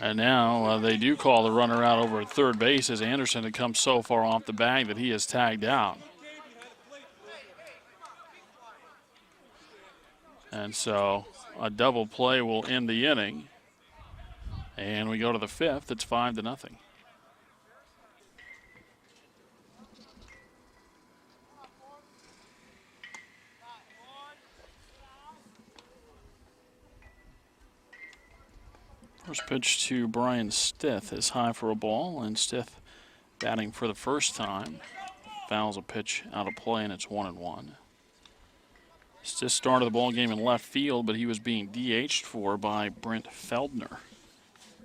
S1: And now they do call the runner out over at third base as Anderson had come so far off the bag that he is tagged out. And so a double play will end the inning. And we go to the 5th. It's 5-0. First pitch to Brian Stith is high for a ball, and Stith batting for the first time. Fouls a pitch out of play, and it's 1-1. Stith started the ball game in left field, but he was being DH'd for by Brent Feldner.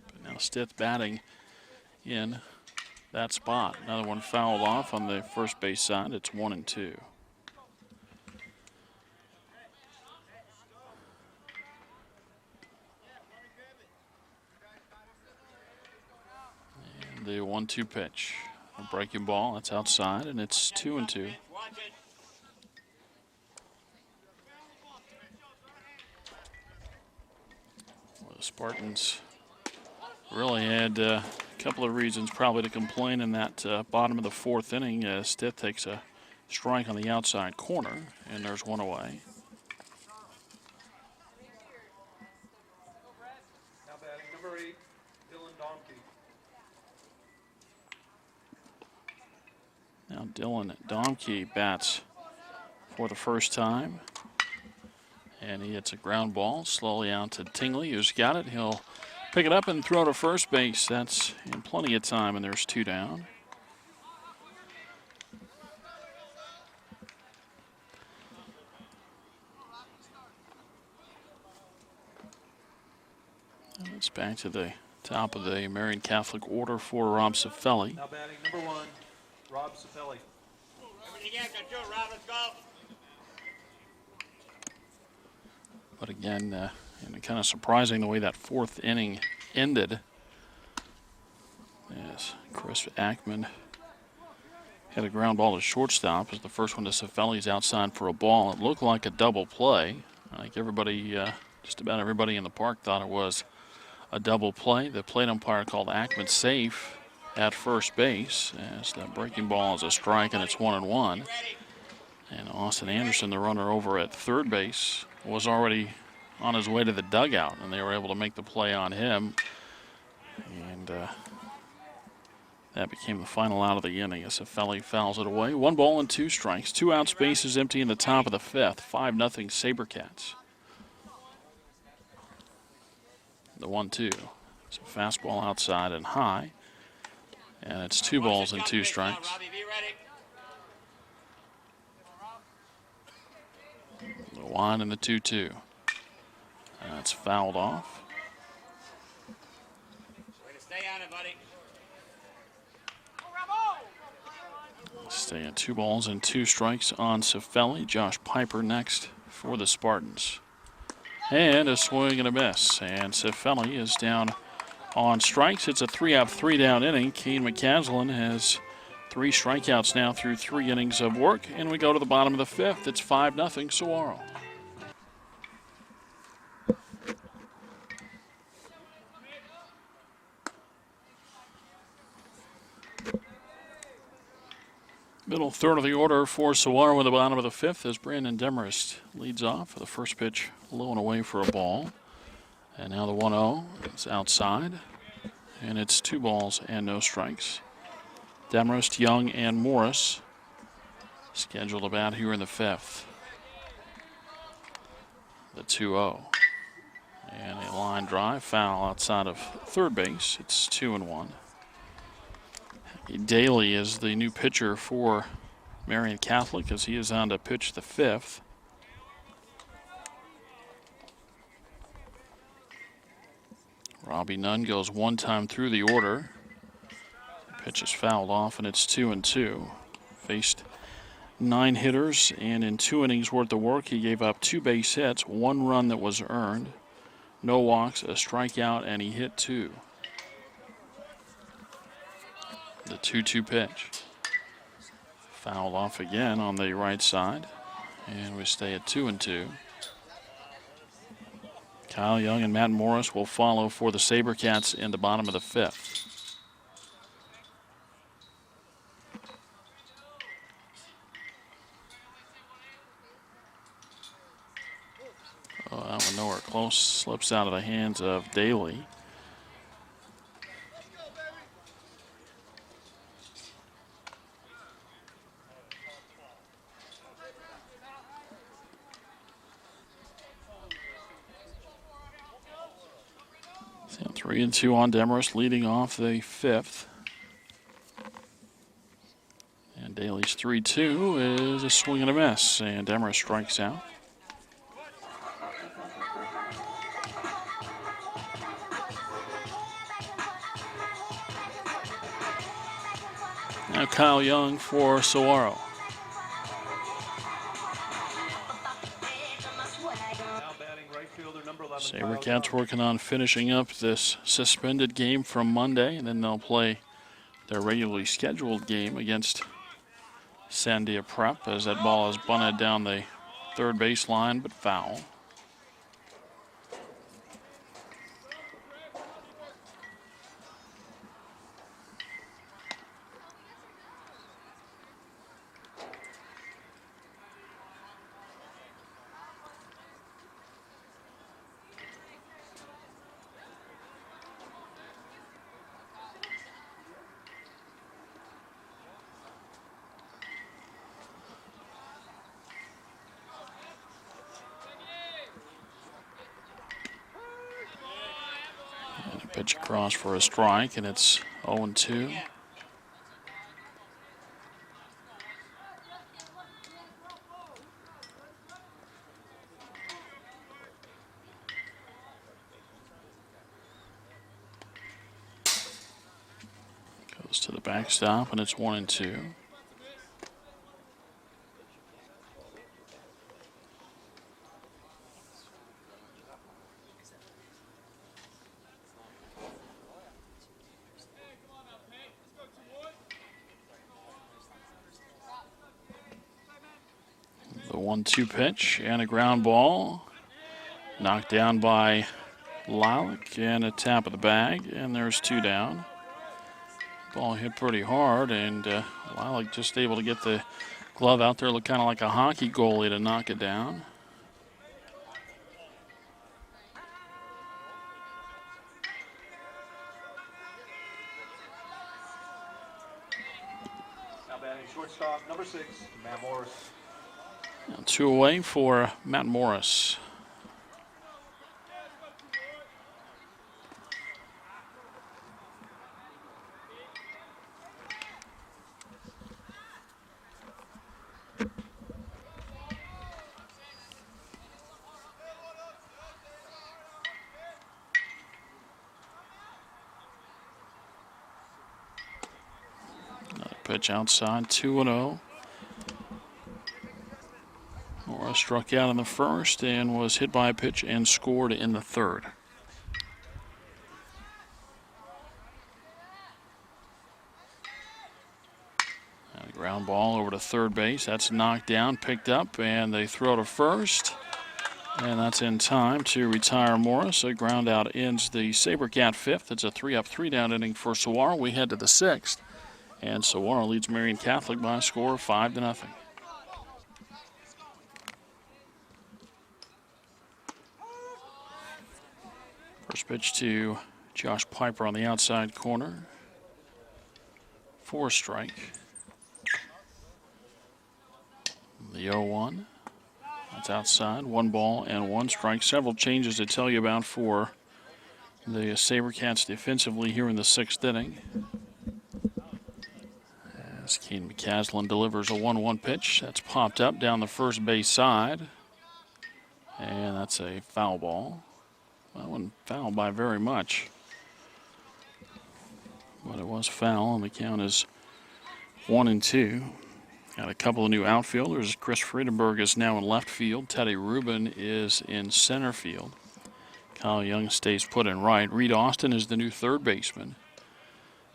S1: But now Stith batting in that spot. Another one fouled off on the first base side. It's 1-2. The 1-2 pitch. A breaking ball, that's outside, and it's 2-2. Well, the Spartans really had a couple of reasons probably to complain in that bottom of the 4th inning. Stith takes a strike on the outside corner, and there's one away.
S2: Now batting number 8, Dylan Domke.
S1: Now Dylan Domke bats for the first time. And he hits a ground ball slowly out to Tingley, who's got it. He'll pick it up and throw to first base. That's in plenty of time, and there's 2 down. And it's back to the top of the Marian Catholic order for Rob Cifelli.
S2: Now batting number 1, Rob Cifelli.
S3: Everything you can do, Rob, let's go.
S1: But again, and kind of surprising the way that 4th inning ended. Yes, Chris Ackman had a ground ball to shortstop as the first one to Cifelli's outside for a ball. It looked like a double play. I think everybody, just about everybody in the park thought it was a double play. The plate umpire called Ackman safe at first base as the breaking ball is a strike, and it's 1-1. And Austin Anderson, the runner over at third base, was already on his way to the dugout, and they were able to make the play on him. And that became the final out of the inning as Cifelli fouls it away. 1 ball and 2 strikes. 2 outs, bases empty in the top of the 5th. 5-0 Sabercats. The 1-2. It's a fastball outside and high. And it's 2 balls and 2 strikes. The 1 and the 2-2. That's fouled off.
S3: Way to stay on it, buddy.
S1: Stay at 2 balls and 2 strikes on Cifelli. Josh Piper next for the Spartans. And a swing and a miss. And Cifelli is down on strikes. It's a 3-up, 3-down inning. Kane McCaslin has 3 strikeouts now through 3 innings of work. And we go to the bottom of the 5th. It's 5-0 Saguaro. Middle third of the order for Saguaro in the bottom of the 5th as Brandon Demarest leads off for the first pitch, low and away for a ball. And now the 1-0 is outside, and it's 2 balls and no strikes. Demarest, Young, and Morris scheduled to bat here in the 5th. The 2-0. And a line drive, foul outside of third base. It's 2-1. Daly is the new pitcher for Marian Catholic as he is on to pitch the 5th. Robbie Nunn goes 1 time through the order. Pitch is fouled off and it's 2-2. Faced 9 hitters and in 2 innings worth of work he gave up 2 base hits, 1 run that was earned, no walks, a strikeout, and he hit 2. The 2-2 pitch. Fouled off again on the right side. And we stay at 2-2. Kyle Young and Matt Morris will follow for the SaberCats in the bottom of the 5th. Oh, that one nowhere close. Slips out of the hands of Daly. So 3-2 on Demarest, leading off the 5th. And Daly's 3-2 is a swing and a miss, and Demarest strikes out. Now Kyle Young for Saguaro. SaberCats working on finishing up this suspended game from Monday, and then they'll play their regularly scheduled game against Sandia Prep as that ball is bunted down the third baseline, but foul. Pitch across for a strike, and it's 0-2. Goes to the backstop, and it's 1-2. The 1-2 pitch and a ground ball. Knocked down by Lilac and a tap of the bag, and there's 2 down. Ball hit pretty hard, and Lilac just able to get the glove out there, look kind of like a hockey goalie to knock it down.
S2: Now batting shortstop, number 6, Matt Morris.
S1: Now 2 away for Matt Morris. Pitch outside, 2-0. Morris struck out in the first and was hit by a pitch and scored in the third. And a ground ball over to third base. That's knocked down, picked up, and they throw to first. And that's in time to retire Morris. A ground out ends the SaberCat fifth. It's a 3-up, 3-down inning for Saguaro. We head to the sixth. And Saguaro leads Marian Catholic by a score of 5-0. First pitch to Josh Piper on the outside corner. For a strike. The 0-1. That's outside. 1 ball and 1 strike. Several changes to tell you about for the SaberCats defensively here in the 6th inning. As Keen McCaslin delivers a 1-1 pitch. That's popped up down the first base side. And that's a foul ball. That wasn't foul by very much. But it was foul, and the count is 1-2. Got a couple of new outfielders. Chris Friedenberg is now in left field. Teddy Rubin is in center field. Kyle Young stays put in right. Reed Austin is the new third baseman.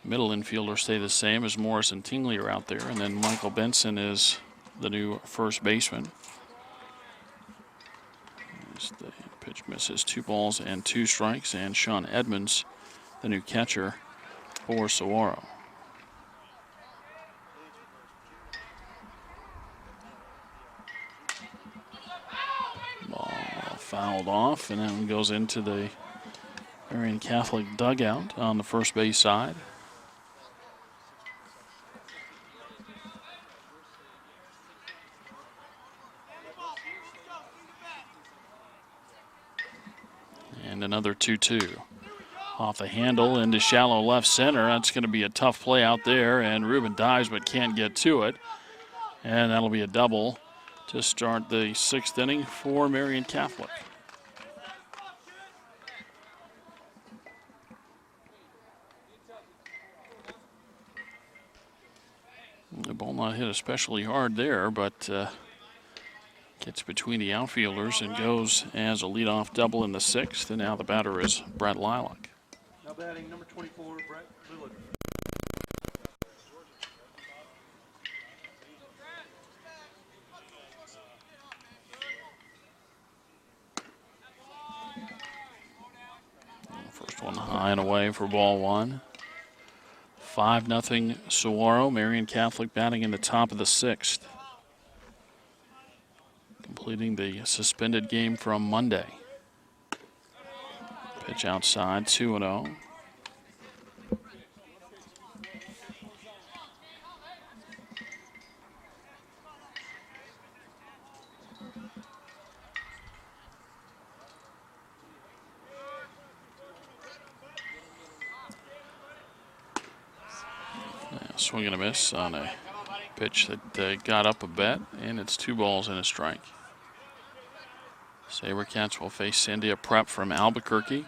S1: Middle infielders stay the same as Morris and Tingley are out there. And then Michael Benson is the new first baseman. As the pitch misses, 2 balls and 2 strikes. And Sean Edmonds, the new catcher for Saguaro. Ball fouled off, and then goes into the Marian Catholic dugout on the first base side. And another 2-2. Off the handle into shallow left center. That's going to be a tough play out there, and Rubin dives but can't get to it. And that'll be a double to start the 6th inning for Marian Catholic. The ball not hit especially hard there, but gets between the outfielders and goes as a leadoff double in the 6th. And now the batter is Brett Lilac.
S2: Now batting number 24, Brett Lillard.
S1: First one high and away for ball 1. 5-0 Saguaro. Marian Catholic batting in the top of the 6th. Completing the suspended game from Monday. Pitch outside, 2-0. Swing and a miss on a pitch that got up a bit, and it's 2 balls and a strike. SaberCats will face Sandia Prep from Albuquerque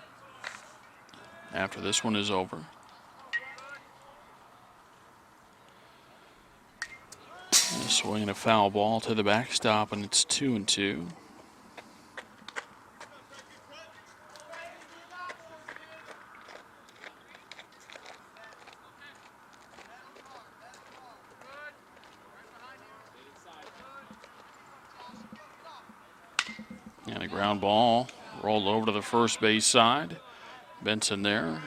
S1: after this one is over. And a swing and a foul ball to the backstop, and it's 2-2. And a ground ball rolled over to the first base side. Benson there.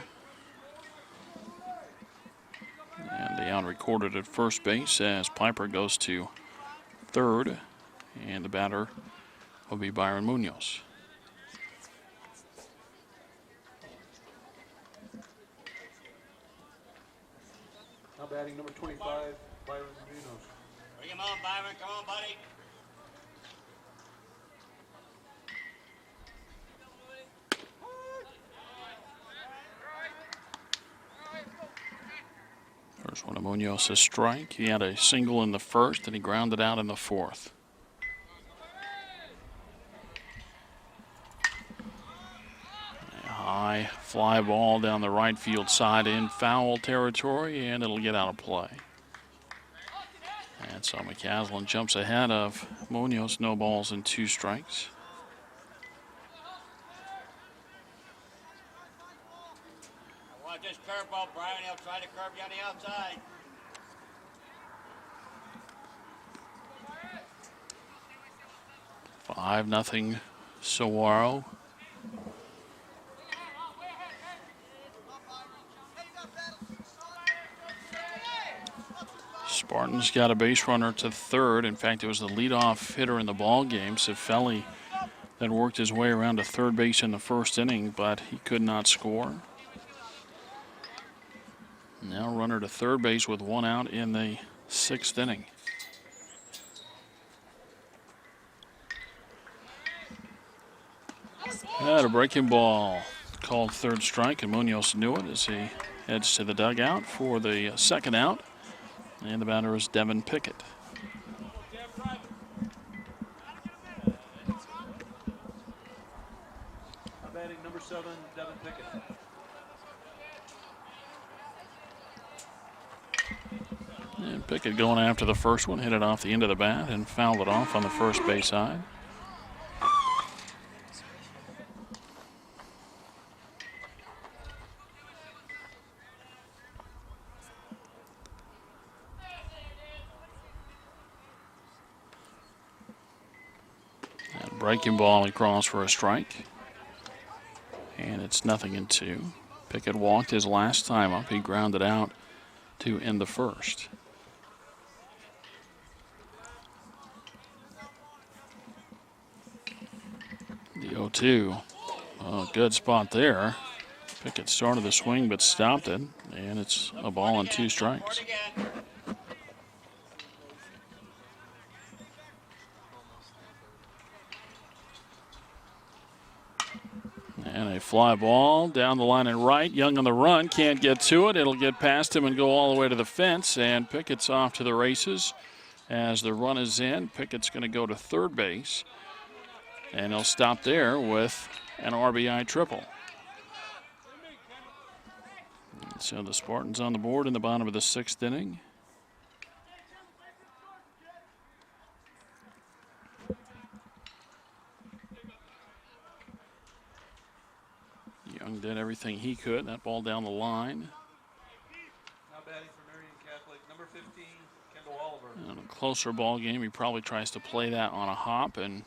S1: And the out recorded at first base as Piper goes to third. And the batter will be Byron Munoz.
S2: Now batting number 25, Byron Munoz.
S3: Bring him on, Byron. Come on, buddy.
S1: First one of Munoz's strike. He had a single in the first, and he grounded out in the 4th. A high fly ball down the right field side in foul territory, and it'll get out of play. And so McCaslin jumps ahead of Munoz, no balls and 2 strikes.
S3: Watch this curveball, Brian. He'll try to curve you on the outside.
S1: 5-0 Saguaro. Spartans got a base runner to third. In fact, it was the leadoff hitter in the ball game, Cifelli, that worked his way around to third base in the first inning, but he could not score. Now runner to third base with 1 out in the 6th inning. And a breaking ball called third strike, and Munoz knew it as he heads to the dugout for the 2nd out. And the batter is Devin Pickett.
S2: Batting number 7, Devin Pickett.
S1: And Pickett going after the first one, hit it off the end of the bat and fouled it off on the first base side. And breaking ball across for a strike. And it's 0-2. Pickett walked his last time up. He grounded out to end the first. The 0-2. Oh, good spot there. Pickett started the swing but stopped it. And it's a ball and 2 strikes. And a fly ball down the line and right. Young on the run, can't get to it. It'll get past him and go all the way to the fence. And Pickett's off to the races as the run is in. Pickett's going to go to third base. And he'll stop there with an RBI triple. So the Spartans on the board in the bottom of the 6th inning. Young did everything he could. That ball down the line.
S2: Now batting for Marian Catholic, number 15, Kendall Oliver.
S1: In a closer ball game, he probably tries to play that on a hop and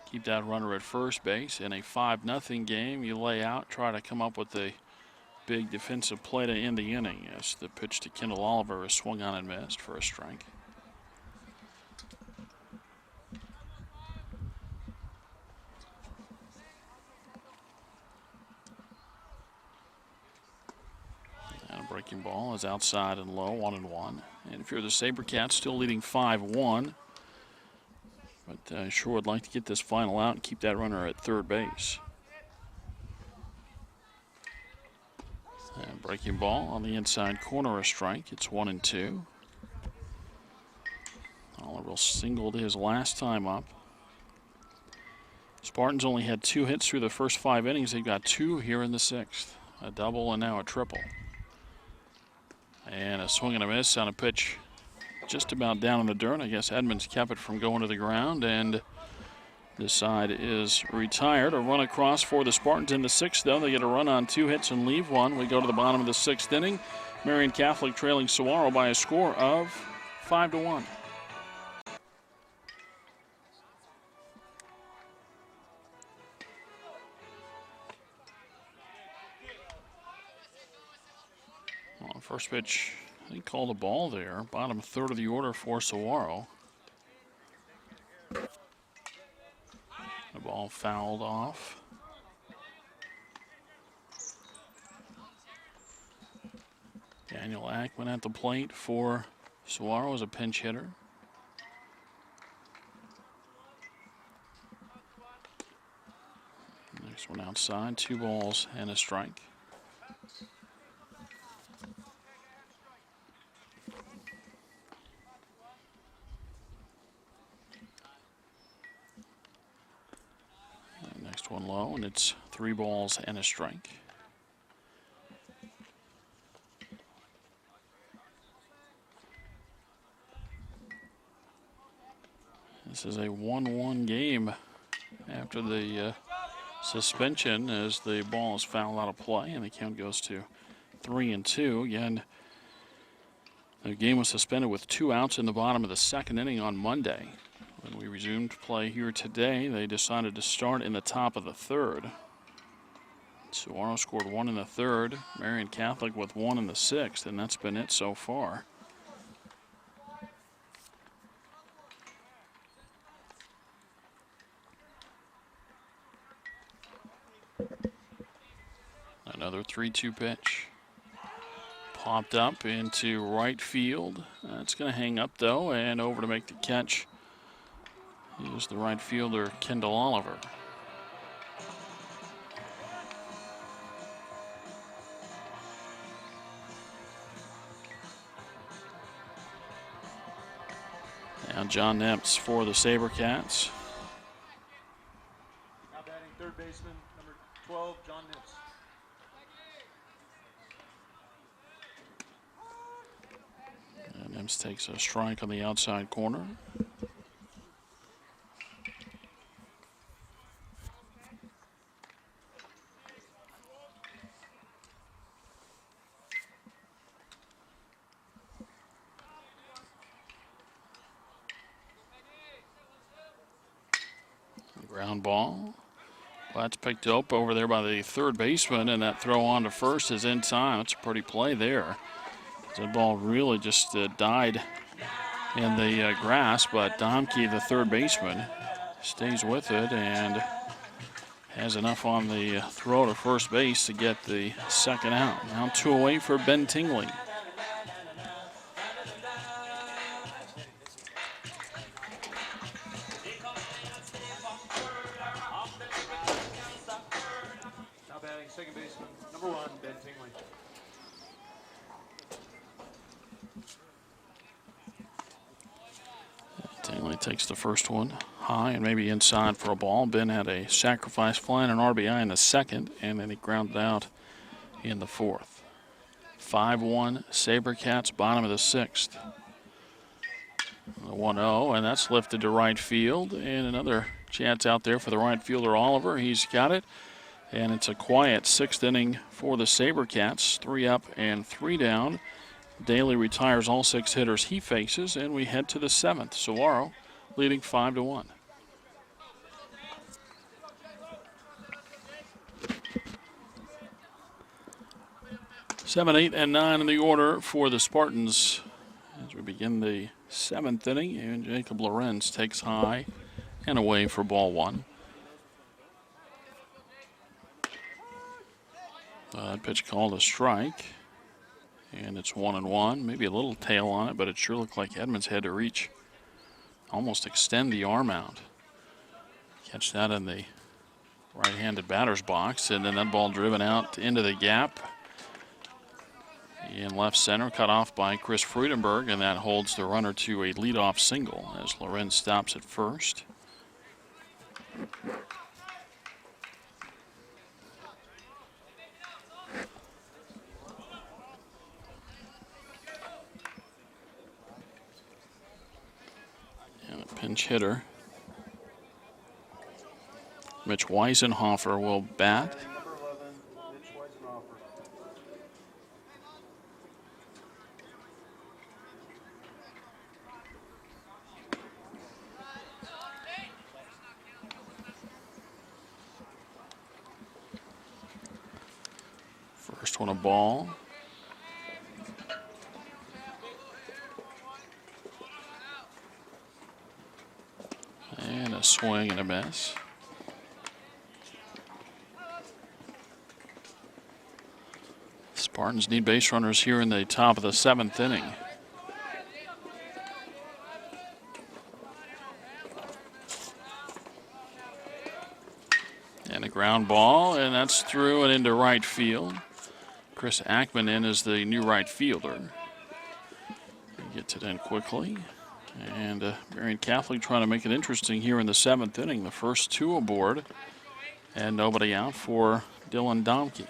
S1: keep that runner at first base. In a 5-0 game, you lay out, try to come up with a big defensive play to end the inning. As the pitch to Kendall Oliver is swung on and missed for a strike. And a breaking ball is outside and low, 1-1. And if you're the SaberCats, still leading 5-1. But I sure would like to get this final out and keep that runner at third base. And breaking ball on the inside corner, a strike. It's 1-2. Oliver singled his last time up. Spartans only had 2 hits through the first 5 innings. They've got 2 here in the 6th. A double and now a triple. And a swing and a miss on a pitch just about down in the dirt. I guess Edmonds kept it from going to the ground, and this side is retired. A run across for the Spartans in the 6th, though. They get a run on 2 hits and leave 1. We go to the bottom of the 6th inning. Marian Catholic trailing Saguaro by a score of 5-1. Well, first pitch, he called a ball there. Bottom third of the order for Saguaro. The ball fouled off. Daniel Ackman at the plate for Saguaro as a pinch hitter. Next one outside, 2 balls and a strike. Next one low, and it's 3 balls and a strike. This is a 1-1 game after the suspension as the ball is fouled out of play and the count goes to 3-2. Again, the game was suspended with 2 outs in the bottom of the second inning on Monday. When we resumed play here today, they decided to start in the top of the third. Saguaro scored 1 in the third, Marian Catholic with 1 in the sixth, and that's been it so far. Another 3-2 pitch. Popped up into right field. That's going to hang up, though, and over to make the catch is the right fielder, Kendall Oliver. Now John Nemps for the SaberCats.
S2: Now batting third baseman, number 12, John Nips.
S1: And Nemps takes a strike on the outside corner. Ground ball. That's picked up over there by the third baseman, and that throw on to first is in time. That's a pretty play there. That ball really just died in the grass, but Domke, the third baseman, stays with it and has enough on the throw to first base to get the second out. Now 2 away for Ben Tingley.
S2: Now batting second baseman, number 1, Ben Tingley.
S1: Tingley takes the first one high and maybe inside for a ball. Ben had a sacrifice fly and an RBI in the second, and then he grounded out in the fourth. 5-1 SaberCats, bottom of the sixth. The 1-0, and that's lifted to right field, and another chance out there for the right fielder Oliver. He's got it, and it's a quiet sixth inning for the SaberCats. 3 up and 3 down. Daly retires all 6 hitters he faces, and we head to the seventh. Saguaro leading 5-1. Seven, 8, and 9 in the order for the Spartans as we begin the seventh inning, and Jacob Lorenz takes high and away for ball 1. Pitch called a strike. And it's 1-1, maybe a little tail on it, but it sure looked like Edmonds had to reach, almost extend the arm out. Catch that in the right-handed batter's box, and then that ball driven out into the gap in left center, cut off by Chris Freudenberg, and that holds the runner to a leadoff single as Lorenz stops at first. Pinch hitter Mitch Weisenhofer will bat.
S2: Number 11, Mitch Weisenhofer.
S1: First one a ball. And a swing and a miss. Spartans need base runners here in the top of the seventh inning. And a ground ball, and that's through and into right field. Chris Ackman in as the new right fielder. He gets it in quickly. And Marian Catholic trying to make it interesting here in the seventh inning. The first 2 aboard, and nobody out for Dylan Domke.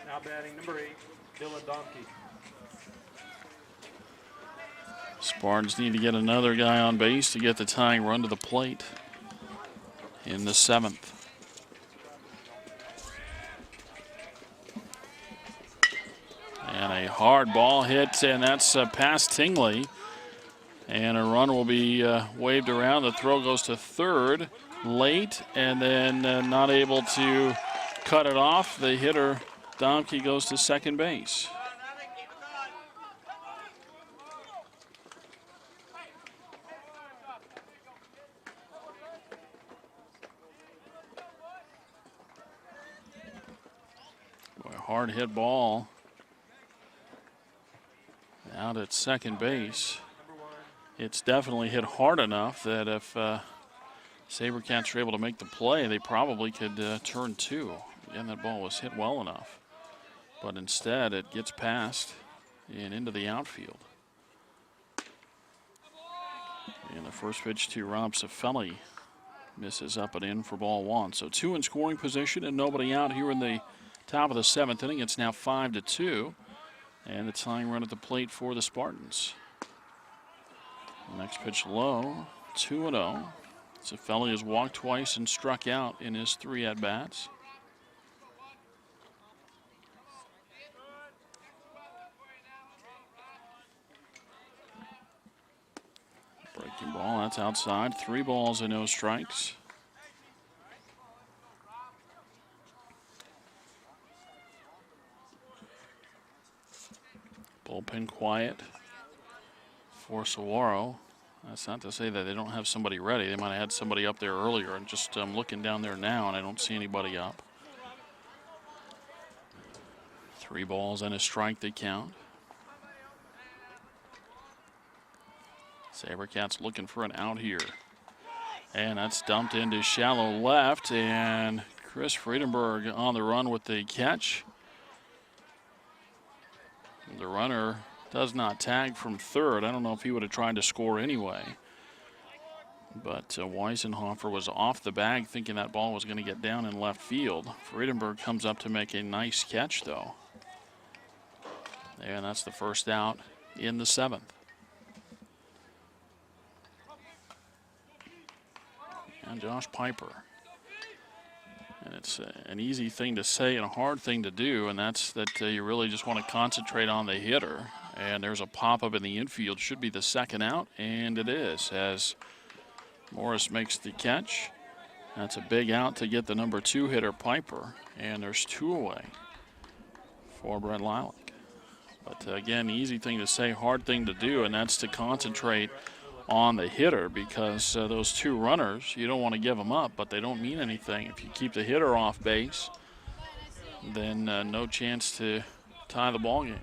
S2: Now batting number 8, Dylan Domke.
S1: Spartans need to get another guy on base to get the tying run to the plate in the 7th. And a hard ball hit, and that's past Tingley. And a run will be waved around. The throw goes to third late, and then not able to cut it off. The hitter, Domke, goes to second base. Boy, hard hit ball out at second base. It's definitely hit hard enough that if SaberCats are able to make the play, they probably could turn two. Again, that ball was hit well enough. But instead, it gets past and into the outfield. And the first pitch to Rob Cifelli misses up and in for ball one. So two in scoring position and nobody out here in the top of the 7th inning. It's now 5-2. And the tying run at the plate for the Spartans. Next pitch low, 2-0. Cifelli has walked twice and struck out in his 3 at-bats. Breaking ball, that's outside. 3 balls and no strikes. Bullpen quiet for Saguaro. That's not to say that they don't have somebody ready. They might have had somebody up there earlier, and just looking down there now, and I don't see anybody up. 3 balls and a strike they count. SaberCats looking for an out here. And that's dumped into shallow left, and Chris Friedenberg on the run with the catch. The runner does not tag from third. I don't know if he would have tried to score anyway. But Weisenhofer was off the bag thinking that ball was going to get down in left field. Friedenberg comes up to make a nice catch, though. And that's the first out in the 7th. And Josh Piper. And it's an easy thing to say and a hard thing to do, and that's that you really just want to concentrate on the hitter. And there's a pop-up in the infield. Should be the second out, and it is, as Morris makes the catch. That's a big out to get the number 2 hitter, Piper. And there's 2 away for Brett Lilac. But again, easy thing to say, hard thing to do, and that's to concentrate on the hitter, because those 2 runners, you don't want to give them up, but they don't mean anything. If you keep the hitter off base, then no chance to tie the ball game.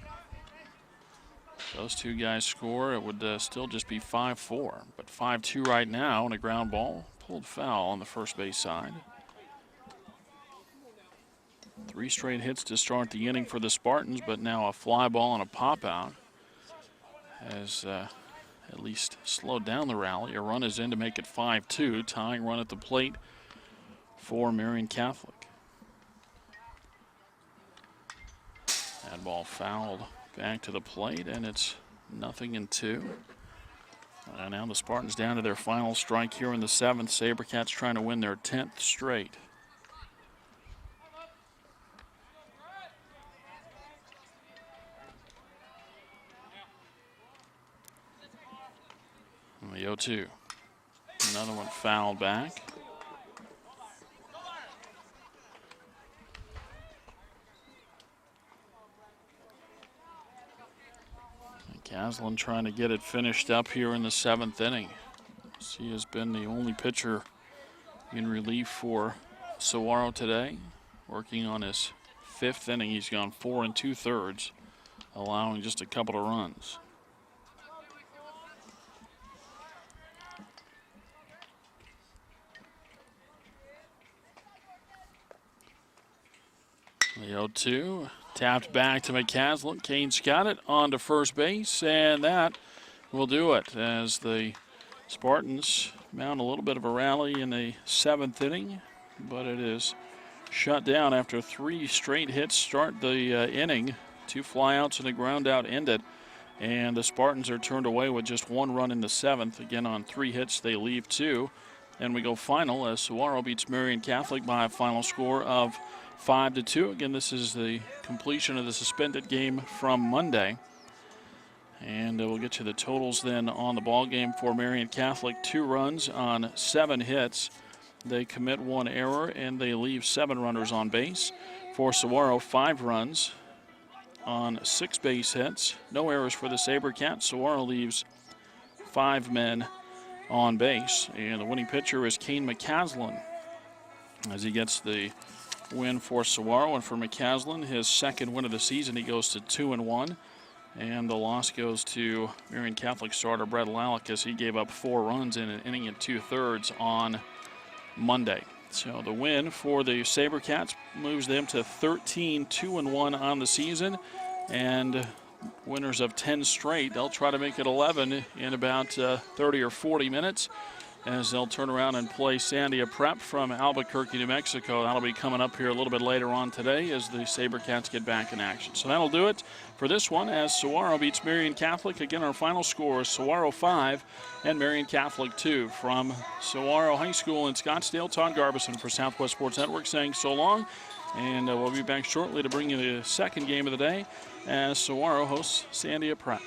S1: Those 2 guys score, it would still just be 5-4, but 5-2 right now, and a ground ball pulled foul on the first base side. 3 straight hits to start the inning for the Spartans, but now a fly ball and a pop out has at least slowed down the rally. A run is in to make it 5-2, tying run at the plate for Marian Catholic. That ball fouled back to the plate, and it's 0-2. And now the Spartans down to their final strike here in the 7th. SaberCats trying to win their 10th straight. The 0-2. Another one fouled back. Caslin trying to get it finished up here in the 7th inning. He has been the only pitcher in relief for Saguaro today. Working on his 5th inning. He's gone 4 2/3, allowing just a couple of runs. The 0-2, tapped back to McCaslin. Kane's got it on to first base, and that will do it as the Spartans mount a little bit of a rally in the 7th inning, but it is shut down after 3 straight hits start the inning. 2 flyouts and a ground out end it. And the Spartans are turned away with just 1 run in the 7th. Again, on 3 hits, they leave 2. And we go final as Saguaro beats Marian Catholic by a final score of 5-2. Again, this is the completion of the suspended game from Monday. And we'll get you the totals then on the ball game for Marian Catholic. 2 runs on 7 hits. They commit 1 error and they leave 7 runners on base. For Saguaro, 5 runs on 6 base hits. No errors for the SaberCats. Saguaro leaves 5 men on base. And the winning pitcher is Kane McCaslin as he gets the win for Saguaro. And for McCaslin, his 2nd win of the season, he goes to 2-1. And the loss goes to Marian Catholic starter Brett Lalick as he gave up 4 runs in an inning and 2/3 on Monday. So the win for the SaberCats moves them to 13-2-1 on the season. And winners of 10 straight, they'll try to make it 11 in about 30 or 40 minutes as they'll turn around and play Sandia Prep from Albuquerque, New Mexico. That'll be coming up here a little bit later on today as the SaberCats get back in action. So that'll do it for this one as Saguaro beats Marian Catholic. Again, our final score is Saguaro 5 and Marian Catholic 2. From Saguaro High School in Scottsdale, Todd Garbison for Southwest Sports Network saying so long. And we'll be back shortly to bring you the second game of the day as Saguaro hosts Sandia Prep.